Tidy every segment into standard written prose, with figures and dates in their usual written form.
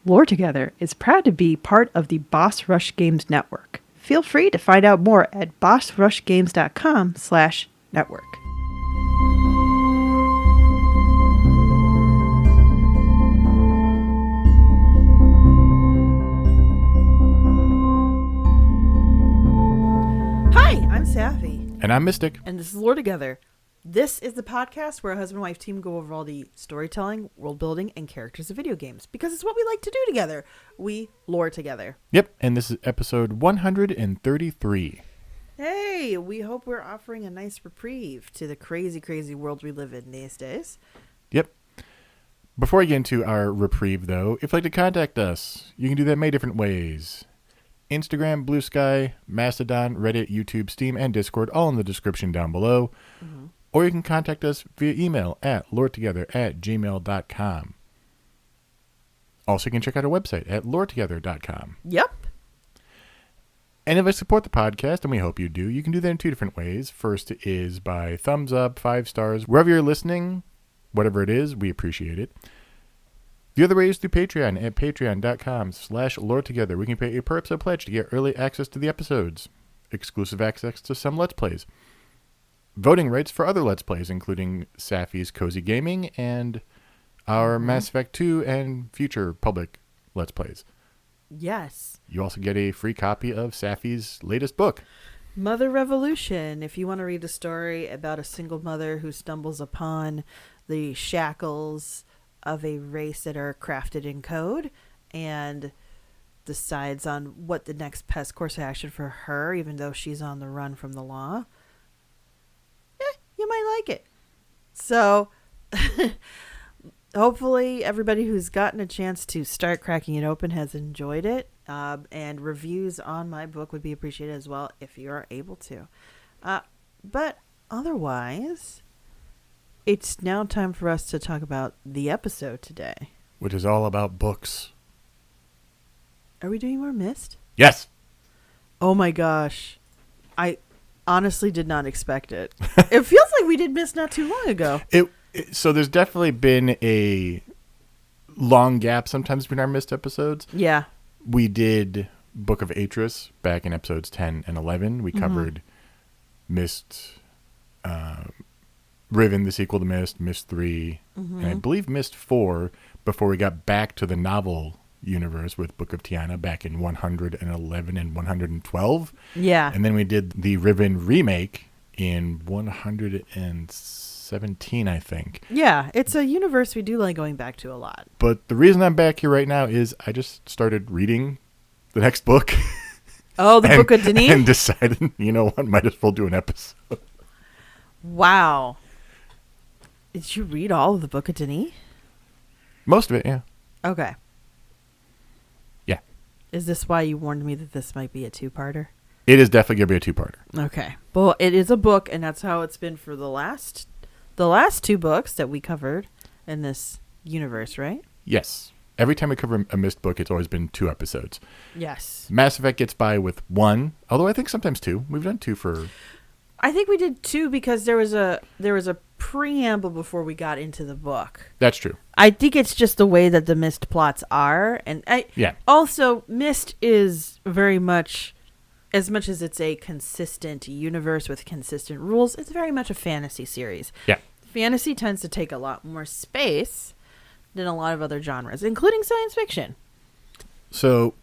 Lore Together is proud to be part of the Boss Rush Games Network. Feel free to find out more at bossrushgames.com/network. Hi, I'm Safi. And I'm Mystic. And this is Lore Together. This is the podcast where a husband and wife team go over all the storytelling, world building, and characters of video games. Because it's what we like to do together. We lore together. Yep, and this is episode 133. Hey, we hope we're offering a nice reprieve to the crazy, crazy world we live in these days. Yep. Before we get into our reprieve, though, if you'd like to contact us, you can do that many different ways. Instagram, Blue Sky, Mastodon, Reddit, YouTube, Steam, and Discord, all in the description down below. Mm-hmm. Or you can contact us via email at loretogether@gmail.com. Also, you can check out our website at loretogether.com. Yep. And if you support the podcast, and we hope you do, you can do that in two different ways. First is by thumbs up, 5 stars, wherever you're listening, whatever it is, we appreciate it. The other way is through Patreon at patreon.com/loretogether. We can pay a per episode pledge to get early access to the episodes, exclusive access to some Let's Plays, voting rights for other Let's Plays, including Safi's Cozy Gaming and our Mass Effect 2 and future public Let's Plays. Yes. You also get a free copy of Safi's latest book, Mother Revolution. If you want to read a story about a single mother who stumbles upon the shackles of a race that are crafted in code and decides on what the next best course of action for her, even though she's on the run from the law, you might like it. So hopefully everybody who's gotten a chance to start cracking it open has enjoyed it. And reviews on my book would be appreciated as well if you are able to. But otherwise, it's now time for us to talk about the episode today, which is all about books. Are we doing more Myst? Yes. Oh my gosh. I honestly did not expect it. It feels like we did Myst not too long ago. So there's definitely been a long gap sometimes between our Myst episodes. Yeah. We did Book of Atris back in episodes 10 and 11. We covered Myst, Riven, the sequel to Myst, Myst 3, and I believe Myst 4 before we got back to the novel universe with Book of Tiana back in 111 and 112. Yeah. And then we did the Riven remake in 117, I think. Yeah, it's a universe we do like going back to a lot. But the reason I'm back here right now is I just started reading the next book. Oh, the Book of Denis? And decided, you know what, might as well do an episode. Wow. Did you read all of the Book of Denis? Most of it, yeah. Okay. Yeah. Is this why you warned me that this might be a two-parter? It is definitely going to be a two-parter. Okay. Well, it is a book, and that's how it's been for the last 2 books that we covered in this universe, right? Yes. Every time we cover a Myst book, it's always been 2 episodes. Yes. Mass Effect gets by with 1, although I think sometimes 2. We've done 2 for... I think we did 2 because there was a preamble before we got into the book. That's true. I think it's just the way that the Myst plots are. And also, Myst is very much as it's a consistent universe with consistent rules, it's very much a fantasy series. Yeah. Fantasy tends to take a lot more space than a lot of other genres, including science fiction. So,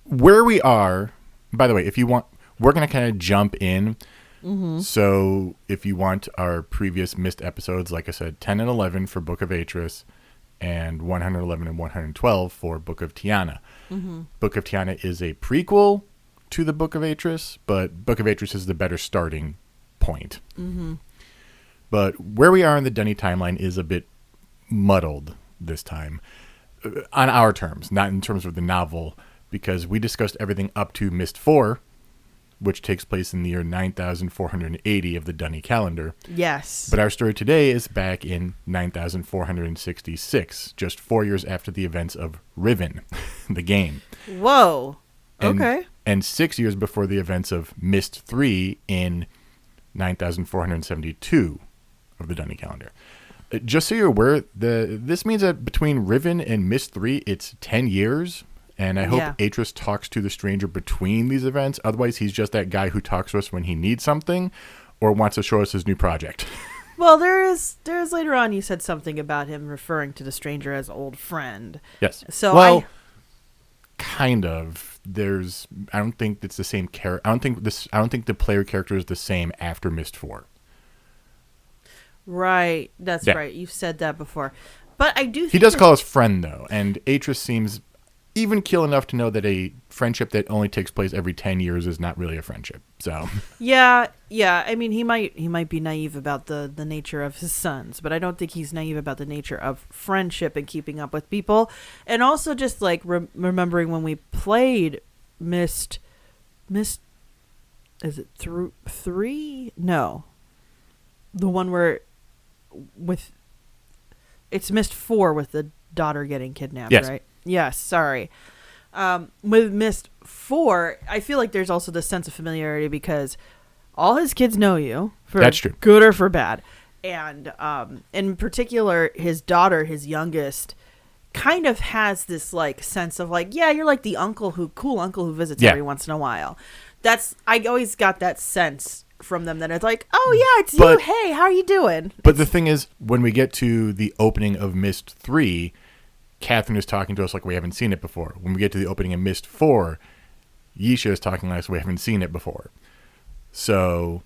where we are, by the way, if you want, we're going to kind of jump in. Mm-hmm. So, if you want our previous Myst episodes, like I said, 10 and 11 for Book of Atris, and 111 and 112 for Book of Tiana. Mm-hmm. Book of Tiana is a prequel to the Book of Atris, but Book of Atris is the better starting point. Mm-hmm. But where we are in the Dunny timeline is a bit muddled this time. On our terms, not in terms of the novel, because we discussed everything up to Myst 4, which takes place in the year 9480 of the Dunny calendar. Yes. But our story today is back in 9466, just 4 years after the events of Riven, the game. Whoa. Okay. And 6 years before the events of Myst 3 in 9472 of the Dunny calendar. Just so you're aware, this means that between Riven and Myst 3, it's 10 years. And I hope Yeah. Atris talks to the stranger between these events. Otherwise, he's just that guy who talks to us when he needs something or wants to show us his new project. Well, there's later on you said something about him referring to the stranger as old friend. Yes. So well, kind of. I don't think it's the same character. I don't think the player character is the same after Myst 4. Right. That's Yeah. right. You've said that before. But I do think He does call us friend, though, and Atris seems even keel enough to know that a friendship that only takes place every 10 years is not really a friendship. So Yeah. I mean, he might be naive about the nature of his sons, but I don't think he's naive about the nature of friendship and keeping up with people. And also just like remembering when we played Myst, is it through 3? No. The one where it's Myst 4 with the daughter getting kidnapped, Yes. right? Yes, sorry. With Myst 4, I feel like there's also this sense of familiarity because all his kids know you, for That's true. good or for bad. And in particular, his daughter, his youngest, kind of has this like sense of like, yeah, you're like the cool uncle who visits Yeah. every once in a while. I always got that sense from them that it's like, oh yeah, it's But- you. Hey, how are you doing? But the thing is, when we get to the opening of Myst 3, Catherine is talking to us like we haven't seen it before. When we get to the opening of Myst 4, Yisha is talking like we haven't seen it before. So,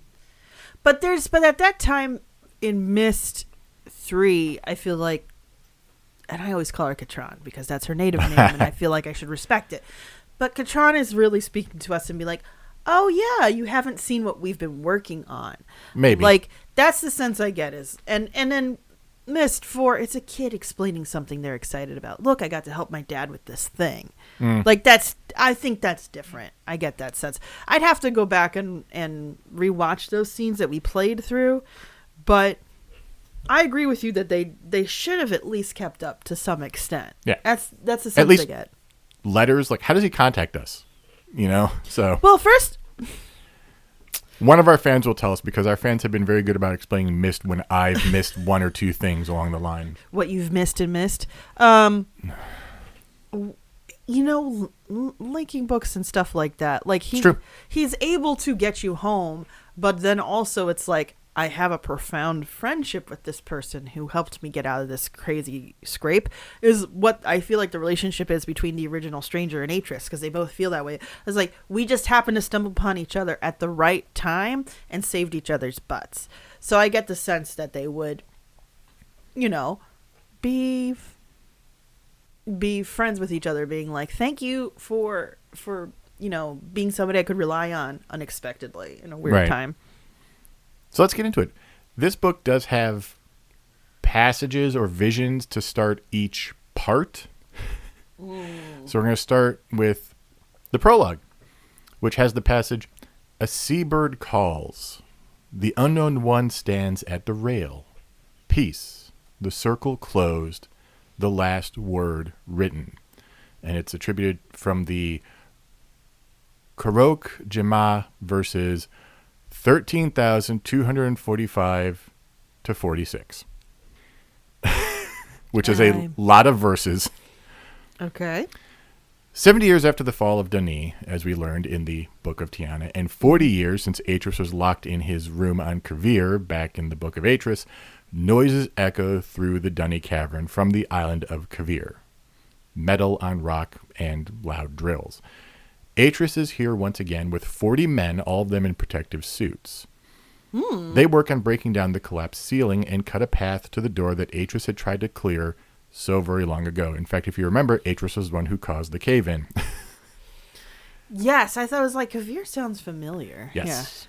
But at that time in Myst 3, I feel like, and I always call her Katran because that's her native name, and I feel like I should respect it. But Katran is really speaking to us and be like, oh yeah, you haven't seen what we've been working on. maybe. Like, that's the sense I get is, and then Myst 4, it's a kid explaining something they're excited about. Look, I got to help my dad with this thing. Like, I think that's different. I get that sense. I'd have to go back and rewatch those scenes that we played through, but I agree with you that they should have at least kept up to some extent. Yeah. That's the sense At least- I get. Letters, like, how does he contact us? You know? So, Well, first, one of our fans will tell us because our fans have been very good about explaining Myst when I've missed one or two things along the line. what you've missed and missed. Linking books and stuff like that. Like It's true. he's able to get you home, but then also it's like, I have a profound friendship with this person who helped me get out of this crazy scrape, is what I feel like the relationship is between the original stranger and Atris, because they both feel that way. It's like, we just happened to stumble upon each other at the right time and saved each other's butts. So I get the sense that they would, be friends with each other, being like, thank you for being somebody I could rely on unexpectedly in a weird Right. time. So let's get into it. This book does have passages or visions to start each part. So we're going to start with the prologue, which has the passage, "A seabird calls. The unknown one stands at the rail. Peace. The circle closed. The last word written." And it's attributed from the Karok Jema verses 13,245 to 46, which is a lot of verses. Okay. 70 years after the fall of Dani, as we learned in the Book of Tiana, and 40 years since Atris was locked in his room on Kavir back in the Book of Atris, noises echo through the Dani cavern from the island of Kavir. Metal on rock and loud drills. Atris is here once again with 40 men, all of them in protective suits. They work on breaking down the collapsed ceiling and cut a path to the door that Atris had tried to clear so very long ago. In fact, if you remember, Atris was the one who caused the cave-in. Yes, I thought it was like, Kavir sounds familiar. Yes.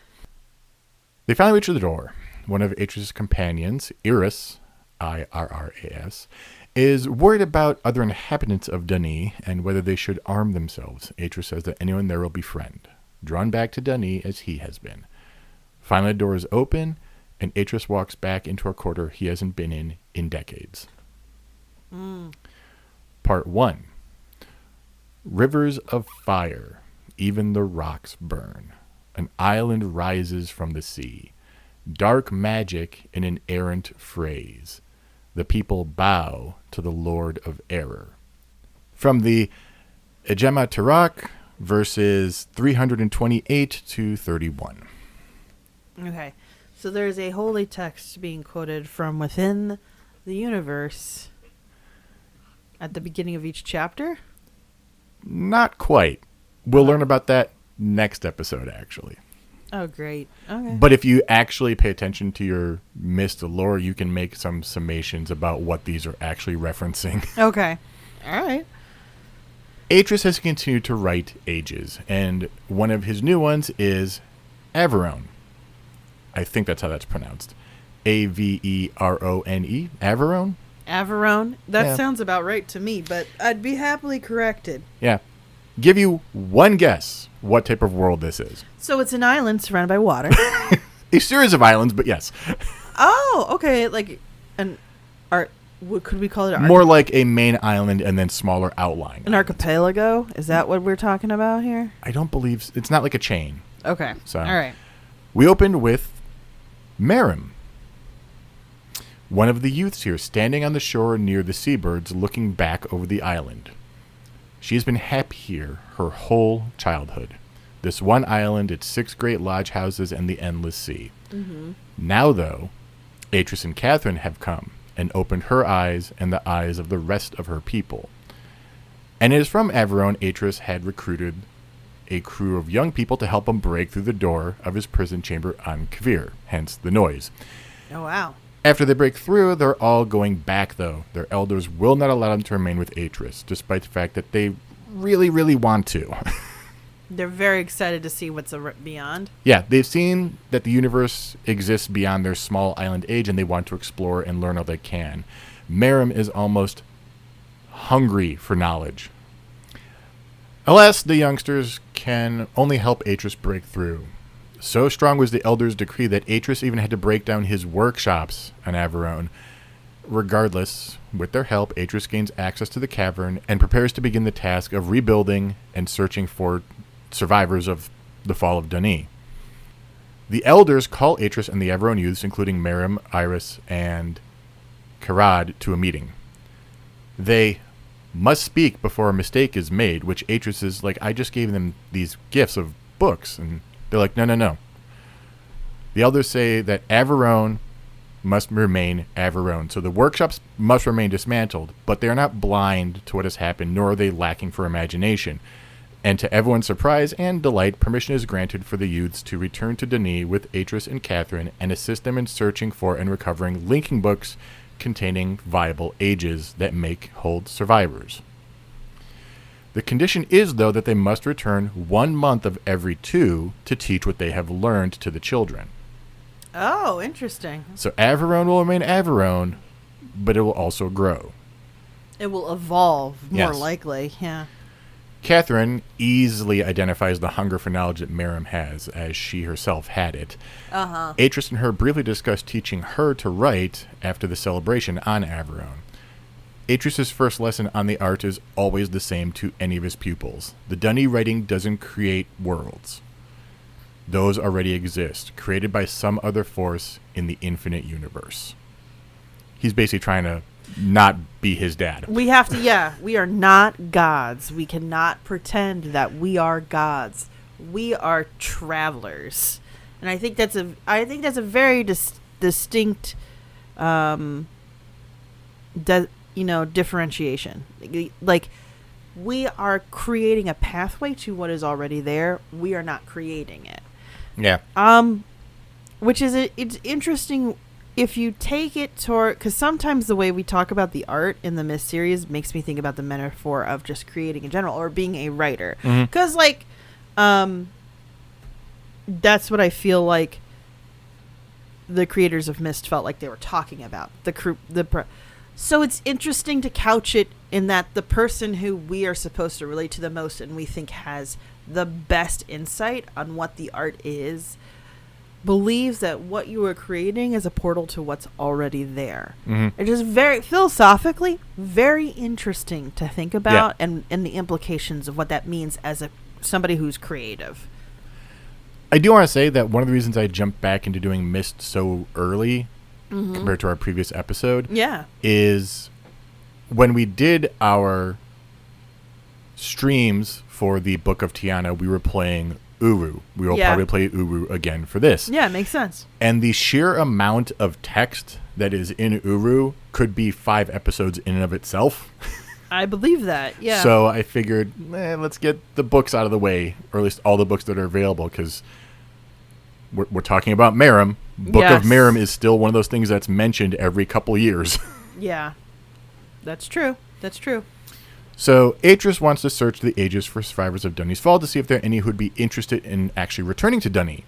They finally reach the door. One of Atris' companions, Iris, Irras, is worried about other inhabitants of Dani and whether they should arm themselves. Atris says that anyone there will befriend, drawn back to Dani as he has been. Finally, the door is open, and Atris walks back into a quarter he hasn't been in decades. Part 1. Rivers of fire, even the rocks burn. An island rises from the sea. Dark magic in an errant phrase. The people bow to the Lord of Error. From the Ejema Tarak, verses 328 to 31. Okay. So there's a holy text being quoted from within the universe at the beginning of each chapter? Not quite. We'll learn about that next episode, actually. Oh, great. Okay. But if you actually pay attention to your Myst lore, you can make some summations about what these are actually referencing. Okay. All right. Atreus has continued to write ages, and one of his new ones is Averone. I think that's how that's pronounced. Averone? Averone? Averone. That Yeah. sounds about right to me, but I'd be happily corrected. Yeah. Give you one guess what type of world this is. So it's an island surrounded by water. A series of islands, but yes. Oh, okay. Like an art. What could we call it? More like a main island and then smaller outlying. An islands. archipelago? Is that what we're talking about here? I don't believe... It's not like a chain. Okay. So, all right. We opened with Mirram. One of the youths here standing on the shore near the seabirds looking back over the island. She has been happy here her whole childhood. This one island, its 6 great lodge houses, and the endless sea. Mm-hmm. Now, though, Atreus and Catherine have come and opened her eyes and the eyes of the rest of her people. And it is from Averone Atreus had recruited a crew of young people to help him break through the door of his prison chamber on Kvir, hence the noise. Oh, wow. After they break through, they're all going back, though. Their elders will not allow them to remain with Atreus, despite the fact that they really, really want to. They're very excited to see what's beyond. Yeah, they've seen that the universe exists beyond their small island age, and they want to explore and learn all they can. Mirram is almost hungry for knowledge. Alas, the youngsters can only help Atreus break through. So strong was the elders' decree that Atreus even had to break down his workshops on Averone. Regardless, with their help, Atreus gains access to the cavern and prepares to begin the task of rebuilding and searching for survivors of the fall of Dani. The elders call Atreus and the Averone youths, including Mirram, Iris, and Karad, to a meeting. They must speak before a mistake is made, which Atreus is like, I just gave them these gifts of books, and they're like, no. The elders say that Averone must remain Averone, so the workshops must remain dismantled, but they are not blind to what has happened, nor are they lacking for imagination. And to everyone's surprise and delight, permission is granted for the youths to return to Dani with Atreus and Catherine and assist them in searching for and recovering linking books containing viable ages that make hold survivors. The condition is, though, that they must return 1 month of every 2 to teach what they have learned to the children. Oh, interesting. So Averone will remain Averone, but it will also grow. It will evolve, more Yes. likely, yeah. Catherine easily identifies the hunger for knowledge that Mirram has, as she herself had it. Uh-huh. Atreus and her briefly discuss teaching her to write after the celebration on Averone. Atreus' first lesson on the art is always the same to any of his pupils. The Dani writing doesn't create worlds. Those already exist, created by some other force in the infinite universe. He's basically trying to not be his dad. We have to, yeah, we are not gods. We cannot pretend that we are gods. We are travelers. And I think that's a very distinct differentiation. Like, we are creating a pathway to what is already there. We are not creating it. Yeah. Which is it's interesting if you take it toward, because sometimes the way we talk about the art in the Myst series makes me think about the metaphor of just creating in general or being a writer. Because that's what I feel like the creators of Myst felt like they were talking about. So it's interesting to couch it in that the person who we are supposed to relate to the most and we think has the best insight on what the art is believes that what you are creating is a portal to what's already there. It is very philosophically very interesting to think about, and the implications of what that means as somebody who's creative. I do want to say that one of the reasons I jumped back into doing Myst so early compared to our previous episode. Yeah. Is when we did our streams for the Book of Tiana, we were playing Uru. We will probably play Uru again for this. Yeah, it makes sense. And the sheer amount of text that is in Uru could be 5 episodes in and of itself. I believe that, yeah. So I figured, let's get the books out of the way, or at least all the books that are available, because we're talking about Mirram. Book of Mirram is still one of those things that's mentioned every couple years. Yeah, that's true. That's true. So Atris wants to search the ages for survivors of Dunny's Fall to see if there are any who would be interested in actually returning to Dunny.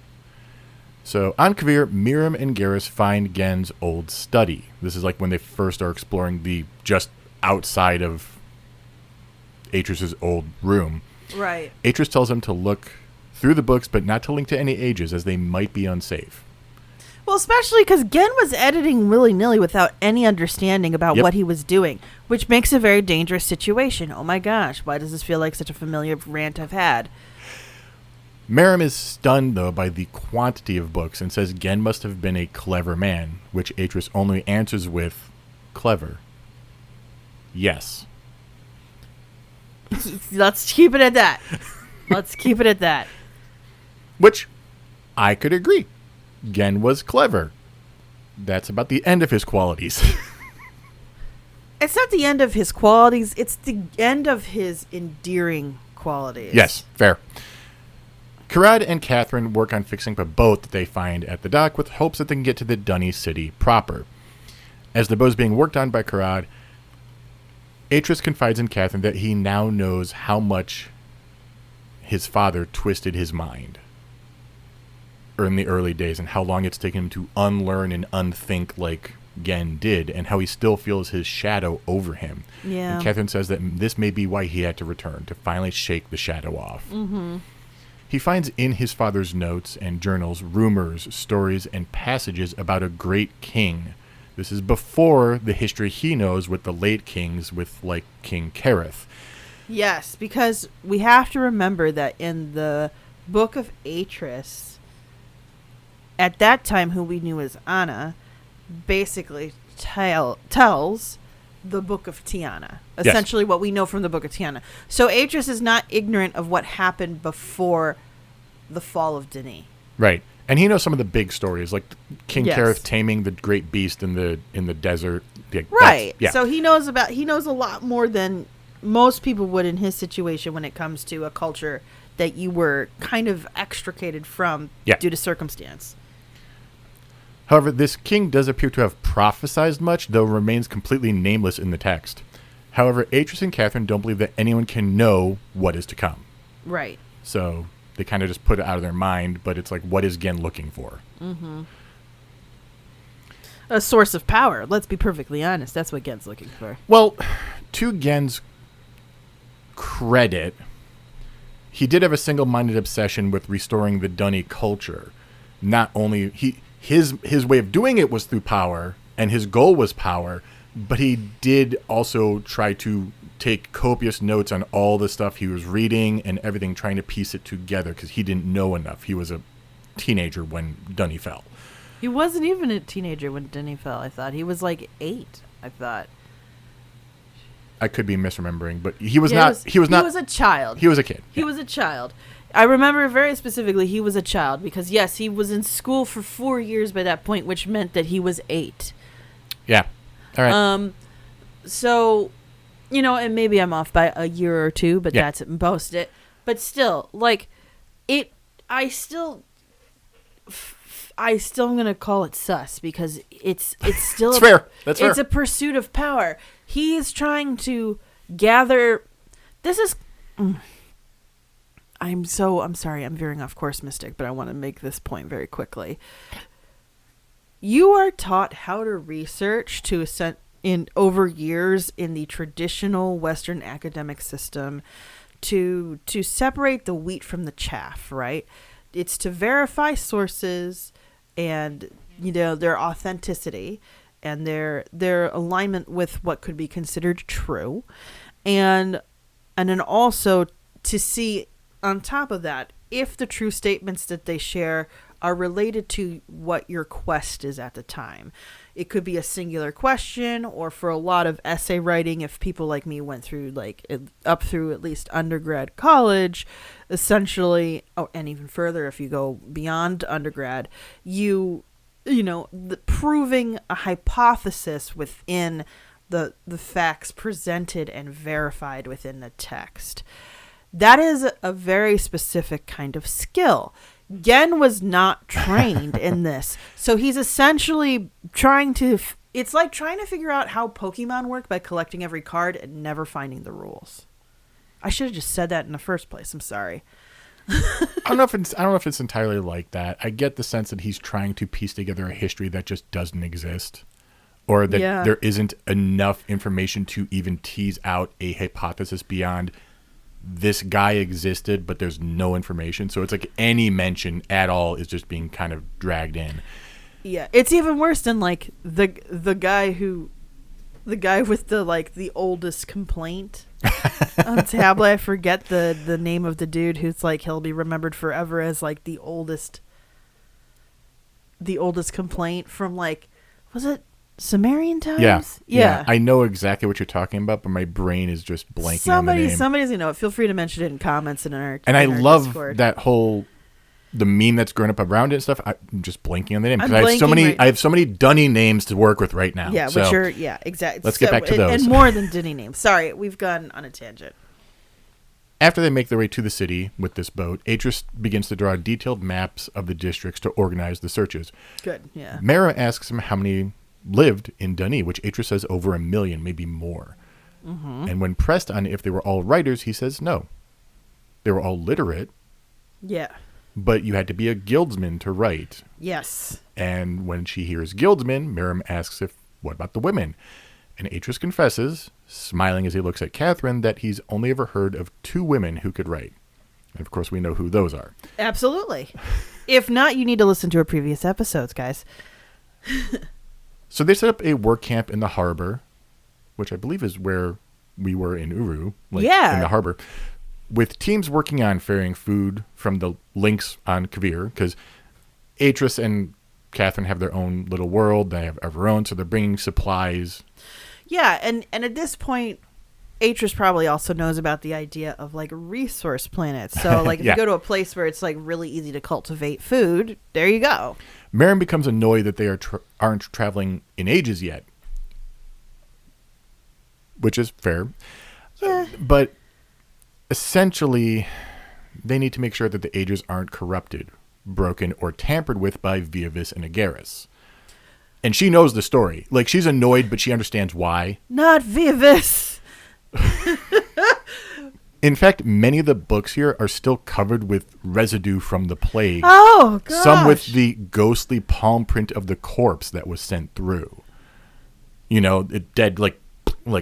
So on Kavir, Mirram and Garrus find Gen's old study. This is like when they first are exploring the just outside of Atris's old room. Right. Atris tells them to look through the books, but not to link to any ages, as they might be unsafe. Well, especially because Gen was editing willy-nilly without any understanding about what he was doing, which makes a very dangerous situation. Oh my gosh, why does this feel like such a familiar rant I've had? Mirram is stunned, though, by the quantity of books and says Gen must have been a clever man, which Atris only answers with, clever. Yes. Let's keep it at that. Let's keep it at that. Which I could agree. Gen was clever. That's about the end of his qualities. It's not the end of his qualities. It's the end of his endearing qualities. Yes, fair. Karad and Catherine work on fixing a boat that they find at the dock with hopes that they can get to the Dunny city proper. As the boat is being worked on by Karad, Atris confides in Catherine that he now knows how much his father twisted his mind in the early days, and how long it's taken him to unlearn and unthink like Gen did, and how he still feels his shadow over him. Yeah. And Catherine says that this may be why he had to return, to finally shake the shadow off. Mm-hmm. He finds in his father's notes and journals rumors, stories, and passages about a great king. This is before the history he knows with the late kings, with like King Kareth. Yes, because we have to remember that in the Book of Atris, at that time, who we knew as Anna, basically tells the Book of Tiana. Essentially what we know from the Book of Tiana. So Atris is not ignorant of what happened before the fall of Denis. Right. And he knows some of the big stories, like King Yes. Kareth taming the great beast in the desert. Right. Yeah. So he knows a lot more than most people would in his situation when it comes to a culture that you were kind of extricated from due to circumstance. However, this king does appear to have prophesized much, though remains completely nameless in the text. However, Atris and Catherine don't believe that anyone can know what is to come. Right. So they kind of just put it out of their mind, but it's like, what is Gen looking for? Mm-hmm. A source of power. Let's be perfectly honest. That's what Gen's looking for. Well, to Gen's credit, he did have a single-minded obsession with restoring the Dunny culture. Not only his way of doing it was through power, and his goal was power, but he did also try to take copious notes on all the stuff he was reading and everything, trying to piece it together, because he didn't know enough. He was a teenager when Dunny fell. He wasn't even a teenager when Dunny fell, I thought. He was like 8, I thought. I could be misremembering, but he was not. He was a child. He was a kid. He was a child. I remember very specifically he was a child because, yes, he was in school for 4 years by that point, which meant that he was 8. Yeah. All right. So, and maybe I'm off by a year or two, but that's it, most it. But still, like, I still am going to call it sus because it's still It's fair. That's fair. It's a pursuit of power. He is trying to gather. This is. I'm sorry, I'm veering off course, Mystic, but I want to make this point very quickly. You are taught how to research in over years in the traditional Western academic system to separate the wheat from the chaff, right? It's to verify sources and their authenticity and their alignment with what could be considered true, and then also to see on top of that if the true statements that they share are related to what your quest is at the time. It could be a singular question, or for a lot of essay writing, if people like me went through up through at least undergrad, college, essentially, and even further if you go beyond undergrad, proving a hypothesis within the facts presented and verified within the text. That is a very specific kind of skill. Gen was not trained in this. So he's essentially trying to... It's like trying to figure out how Pokemon work by collecting every card and never finding the rules. I should have just said that in the first place. I'm sorry. I don't know if it's entirely like that. I get the sense that he's trying to piece together a history that just doesn't exist. Or that there isn't enough information to even tease out a hypothesis beyond... this guy existed, but there's no information. So it's like any mention at all is just being kind of dragged in. Yeah, it's even worse than like the guy with the oldest complaint on tablet. I forget the name of the dude who's like, he'll be remembered forever as like the oldest complaint from like, was it Sumerian times? Yeah. I know exactly what you're talking about, but my brain is just blanking on the name. Somebody's gonna know it. Feel free to mention it in comments in our And in I our love Discord. that the meme that's grown up around it and stuff. I'm just blanking on the name because I have so many Dunny names to work with right now. Yeah, so which are exactly. Let's get back to those. And more than Dunny names. Sorry, we've gone on a tangent. After they make their way to the city with this boat, Atris begins to draw detailed maps of the districts to organize the searches. Good, yeah. Mara asks him how many lived in Dunny, which Atris says over 1 million, maybe more. Mm-hmm. And when pressed on if they were all writers, he says no. They were all literate. Yeah. But you had to be a guildsman to write. Yes. And when she hears guildsman, Mirram asks what about the women? And Atris confesses, smiling as he looks at Catherine, that he's only ever heard of 2 women who could write. And of course, we know who those are. Absolutely. If not, you need to listen to our previous episodes, guys. So they set up a work camp in the harbor, which I believe is where we were in Uru. In the harbor. With teams working on ferrying food from the links on Kavir, because Atris and Catherine have their own little world. They have their own, so they're bringing supplies. Yeah, and at this point, Atris probably also knows about the idea of like resource planets. So like if you go to a place where it's like really easy to cultivate food, there you go. Mirram becomes annoyed that they aren't traveling in ages yet, which is fair. Yeah. But essentially, they need to make sure that the ages aren't corrupted, broken, or tampered with by Viavis and Agaris. And she knows the story. Like, she's annoyed, but she understands why. Not Viavis! In fact, many of the books here are still covered with residue from the plague. Oh, gosh. Some with the ghostly palm print of the corpse that was sent through. You know, it dead, like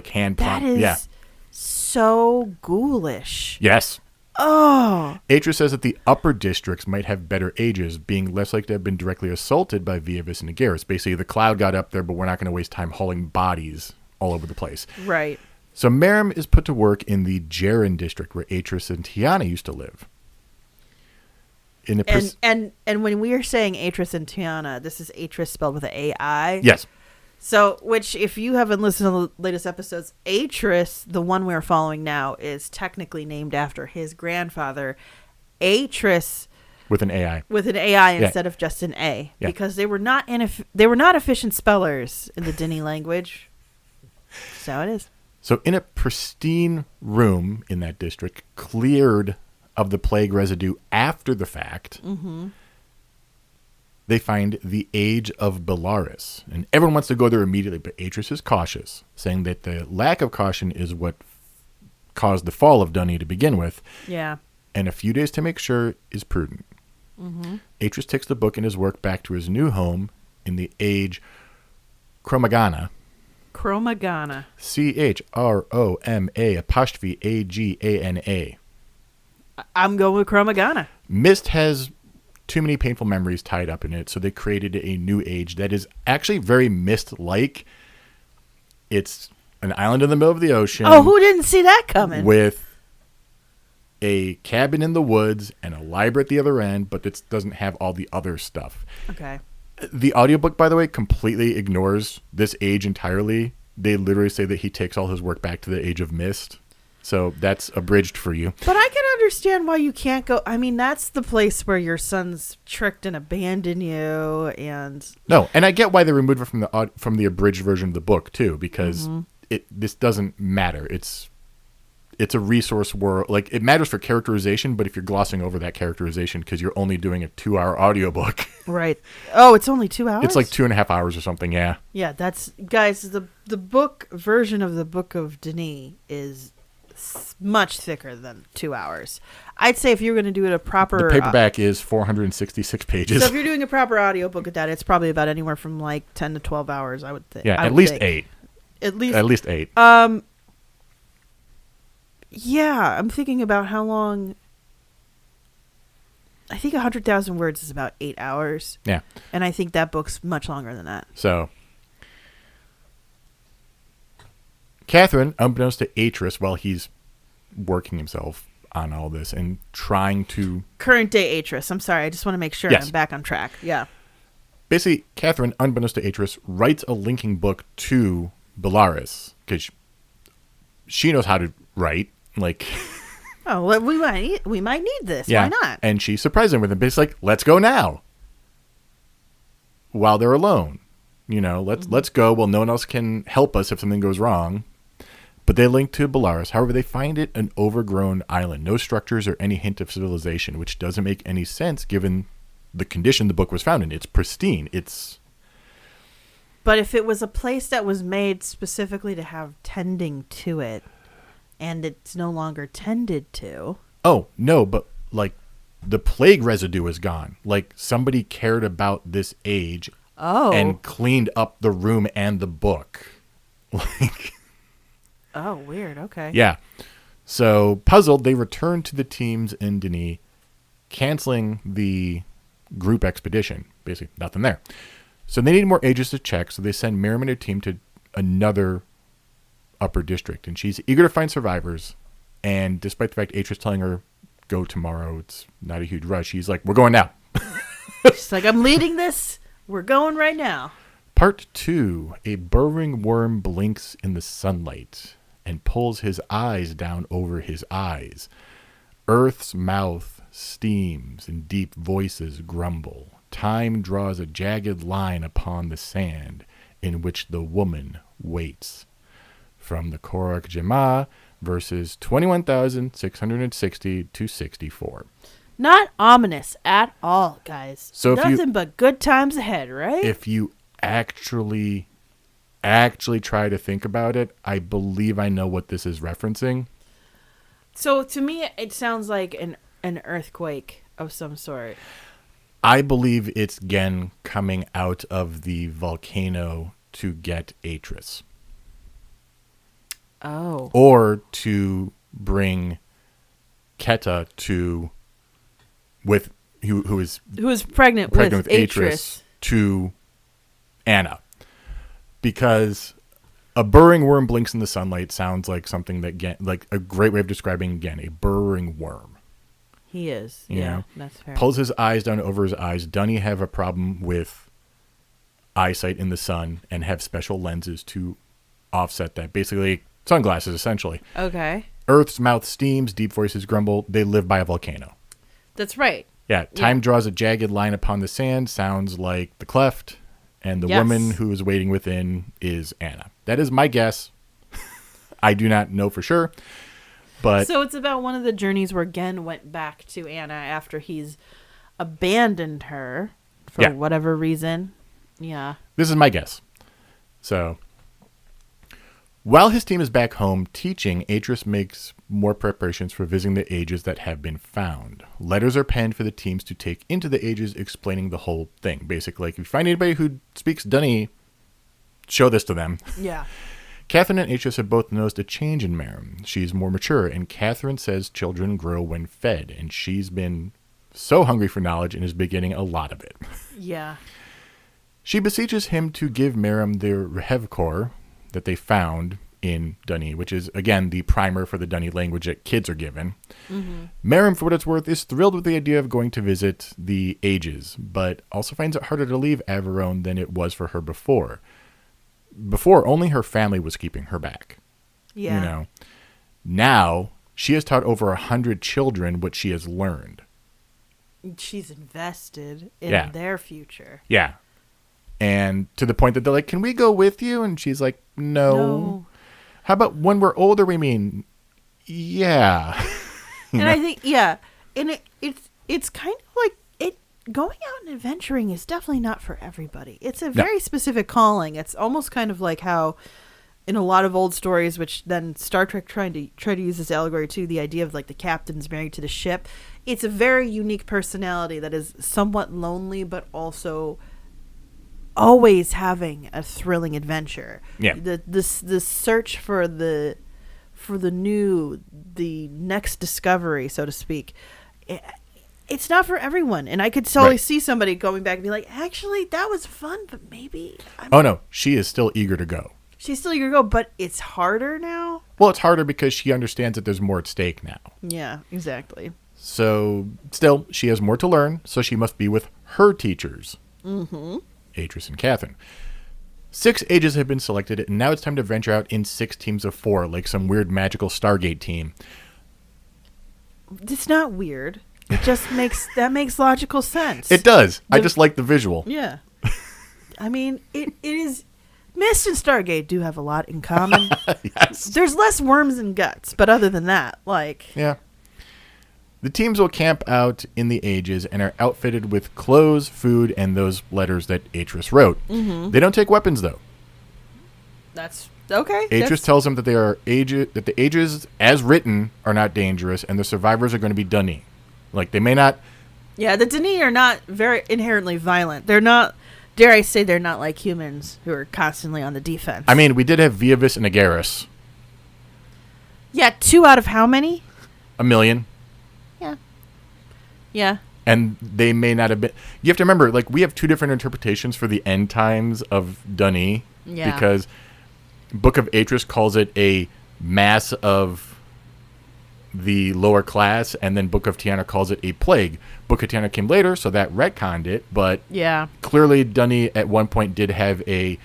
hand palm. That is so ghoulish. Yes. Oh. Atris says that the upper districts might have better ages, being less likely to have been directly assaulted by Viavis and Agaris. Basically, the cloud got up there, but we're not going to waste time hauling bodies all over the place. Right. So Mirram is put to work in the Jaren district where Atris and Tiana used to live. And when we are saying Atris and Tiana, this is Atris spelled with an A-I. Yes. So, which if you haven't listened to the latest episodes, Atris, the one we're following now, is technically named after his grandfather, Atris. With an AI. With an AI instead of just an A. Yeah. Because they were not efficient spellers in the Dinny language. So it is. So in a pristine room in that district, cleared of the plague residue after the fact, they find the Age of Bellaris. And everyone wants to go there immediately, but Atris is cautious, saying that the lack of caution is what caused the fall of Dunny to begin with. Yeah. And a few days to make sure is prudent. Atris takes the book and his work back to his new home in the Age Chromagana. Chromagana. CHROMA''AGANA. I'm going with Chromagana. Myst has too many painful memories tied up in it, so they created a new age that is actually very Myst-like. It's an island in the middle of the ocean. Oh, who didn't see that coming? With a cabin in the woods and a library at the other end, but it doesn't have all the other stuff. Okay. The audiobook, by the way, completely ignores this age entirely. They literally say that he takes all his work back to the age of Myst. So that's abridged for you. But I can understand why you can't go. I mean, that's the place where your son's tricked and abandoned you. And no, and I get why they removed it from the abridged version of the book too, because this doesn't matter. It's a resource world. Like, it matters for characterization, but if you're glossing over that characterization because you're only doing a 2-hour audiobook. Right. Oh, it's only 2 hours? It's like 2.5 hours or something, yeah. Yeah, that's... Guys, the book version of the Book of Denis is much thicker than 2 hours. I'd say if you're going to do it a proper... The paperback is 466 pages. So if you're doing a proper audiobook of that, it's probably about anywhere from like 10 to 12 hours, I would think. Yeah, at least 8. At least 8. Yeah, I'm thinking about how long. I think 100,000 words is about 8 hours. Yeah. And I think that book's much longer than that. So, Catherine, unbeknownst to Atris, while he's working himself on all this and trying to... Current day Atris. I'm sorry. I just want to make sure I'm back on track. Yeah. Basically, Catherine, unbeknownst to Atris, writes a linking book to Bellaris because she knows how to write. Like, oh, well, we might need this. Yeah. Why not? And she surprised him with it. But it's like, let's go now. While they're alone, let's go. Well, no one else can help us if something goes wrong. But they link to Bellaris. However, they find it an overgrown island, no structures or any hint of civilization, which doesn't make any sense given the condition the book was found in. It's pristine. But if it was a place that was made specifically to have tending to it, and it's no longer tended to. Oh, no, but like the plague residue is gone. Like somebody cared about this age and cleaned up the room and the book. Like, oh, weird. Okay. Yeah. So puzzled, they return to the teams in Denis, canceling the group expedition. Basically, nothing there. So they need more ages to check, so they send Mirram and her team to another upper district, and she's eager to find survivors. And despite the fact Atris telling her go tomorrow, it's not a huge rush, he's like, we're going now. She's like, I'm leading this, we're going right now. Part 2. A burrowing worm blinks in the sunlight and pulls his eyes down over his eyes. Earth's mouth steams and deep voices grumble. Time draws a jagged line upon the sand in which the woman waits. From the Korach Gemah, verses 21,660 to 64. Not ominous at all, guys. So nothing but good times ahead, right? If you actually try to think about it, I believe I know what this is referencing. So to me, it sounds like an earthquake of some sort. I believe it's Gen coming out of the volcano to get Atris. Oh. Or to bring Keta to who is pregnant with Atris to Anna. Because a burrowing worm blinks in the sunlight sounds like something that Gen, like a great way of describing Gen, a burrowing worm. He is. You know? That's fair. Pulls his eyes down over his eyes. Doesn't he have a problem with eyesight in the sun and have special lenses to offset that? Basically, sunglasses, essentially. Okay. Earth's mouth steams, deep voices grumble. They live by a volcano. That's right. Yeah, time draws a jagged line upon the sand. Sounds like the cleft. And the woman who is waiting within is Anna. That is my guess. I do not know for sure. But so it's about one of the journeys where Gen went back to Anna after he's abandoned her for whatever reason. Yeah. This is my guess. So, while his team is back home teaching, Atris makes more preparations for visiting the ages that have been found. Letters are penned for the teams to take into the ages, explaining the whole thing. Basically, like, if you find anybody who speaks Dunny, show this to them. Yeah. Catherine and Atris have both noticed a change in Mirram. She's more mature, and Catherine says children grow when fed, and she's been so hungry for knowledge and is beginning a lot of it. Yeah. She beseeches him to give Mirram the Rehevkor that they found in Dunny, which is, again, the primer for the Dunny language that kids are given. Mirram, for what it's worth, is thrilled with the idea of going to visit the Ages, but also finds it harder to leave Averone than it was for her before. Before, only her family was keeping her back. Yeah. You know, now she has taught over 100 children what she has learned. She's invested in their future. Yeah. And to the point that they're like, can we go with you? And she's like, no. How about when we're older? We mean, yeah. And I think, and it's kind of like going out and adventuring is definitely not for everybody. It's a very specific calling. It's almost kind of like how in a lot of old stories, which then Star Trek try to use this allegory too, the idea of like the captain's married to the ship. It's a very unique personality that is somewhat lonely, but also always having a thrilling adventure. Yeah. The search for the next discovery, so to speak. It's not for everyone, and I could totally see somebody going back and be like, actually, that was fun, but maybe... no, she is still eager to go. She's still eager to go, but it's harder now? Well, it's harder because she understands that there's more at stake now. Yeah, exactly. So, still, she has more to learn, so she must be with her teachers. Atris and Catherine. 6 Ages have been selected, and now it's time to venture out in 6 teams of 4, like some weird magical Stargate team. It's not weird. It just makes logical sense. It does. I just like the visual. Yeah. I mean, it is... Myst and Stargate do have a lot in common. Yes. There's less worms and guts, but other than that, like... Yeah. The teams will camp out in the Ages and are outfitted with clothes, food, and those letters that Atris wrote. They don't take weapons, though. That's... Okay. Atris tells them that the Ages, as written, are not dangerous, and the survivors are going to be Dunny. Like, they may not... Yeah, the Dunny are not very inherently violent. They're not... Dare I say they're not like humans who are constantly on the defense. I mean, we did have Viavis and Agaris. Yeah, 2 out of how many? 1 million. Yeah. Yeah. And they may not have been... You have to remember, like, we have 2 different interpretations for the end times of Dunny. Yeah. Because Book of Atris calls it a mass of the lower class, and then Book of Tiana calls it a plague. Book of Tiana came later, so that retconned it, but clearly Dunny at one point did have a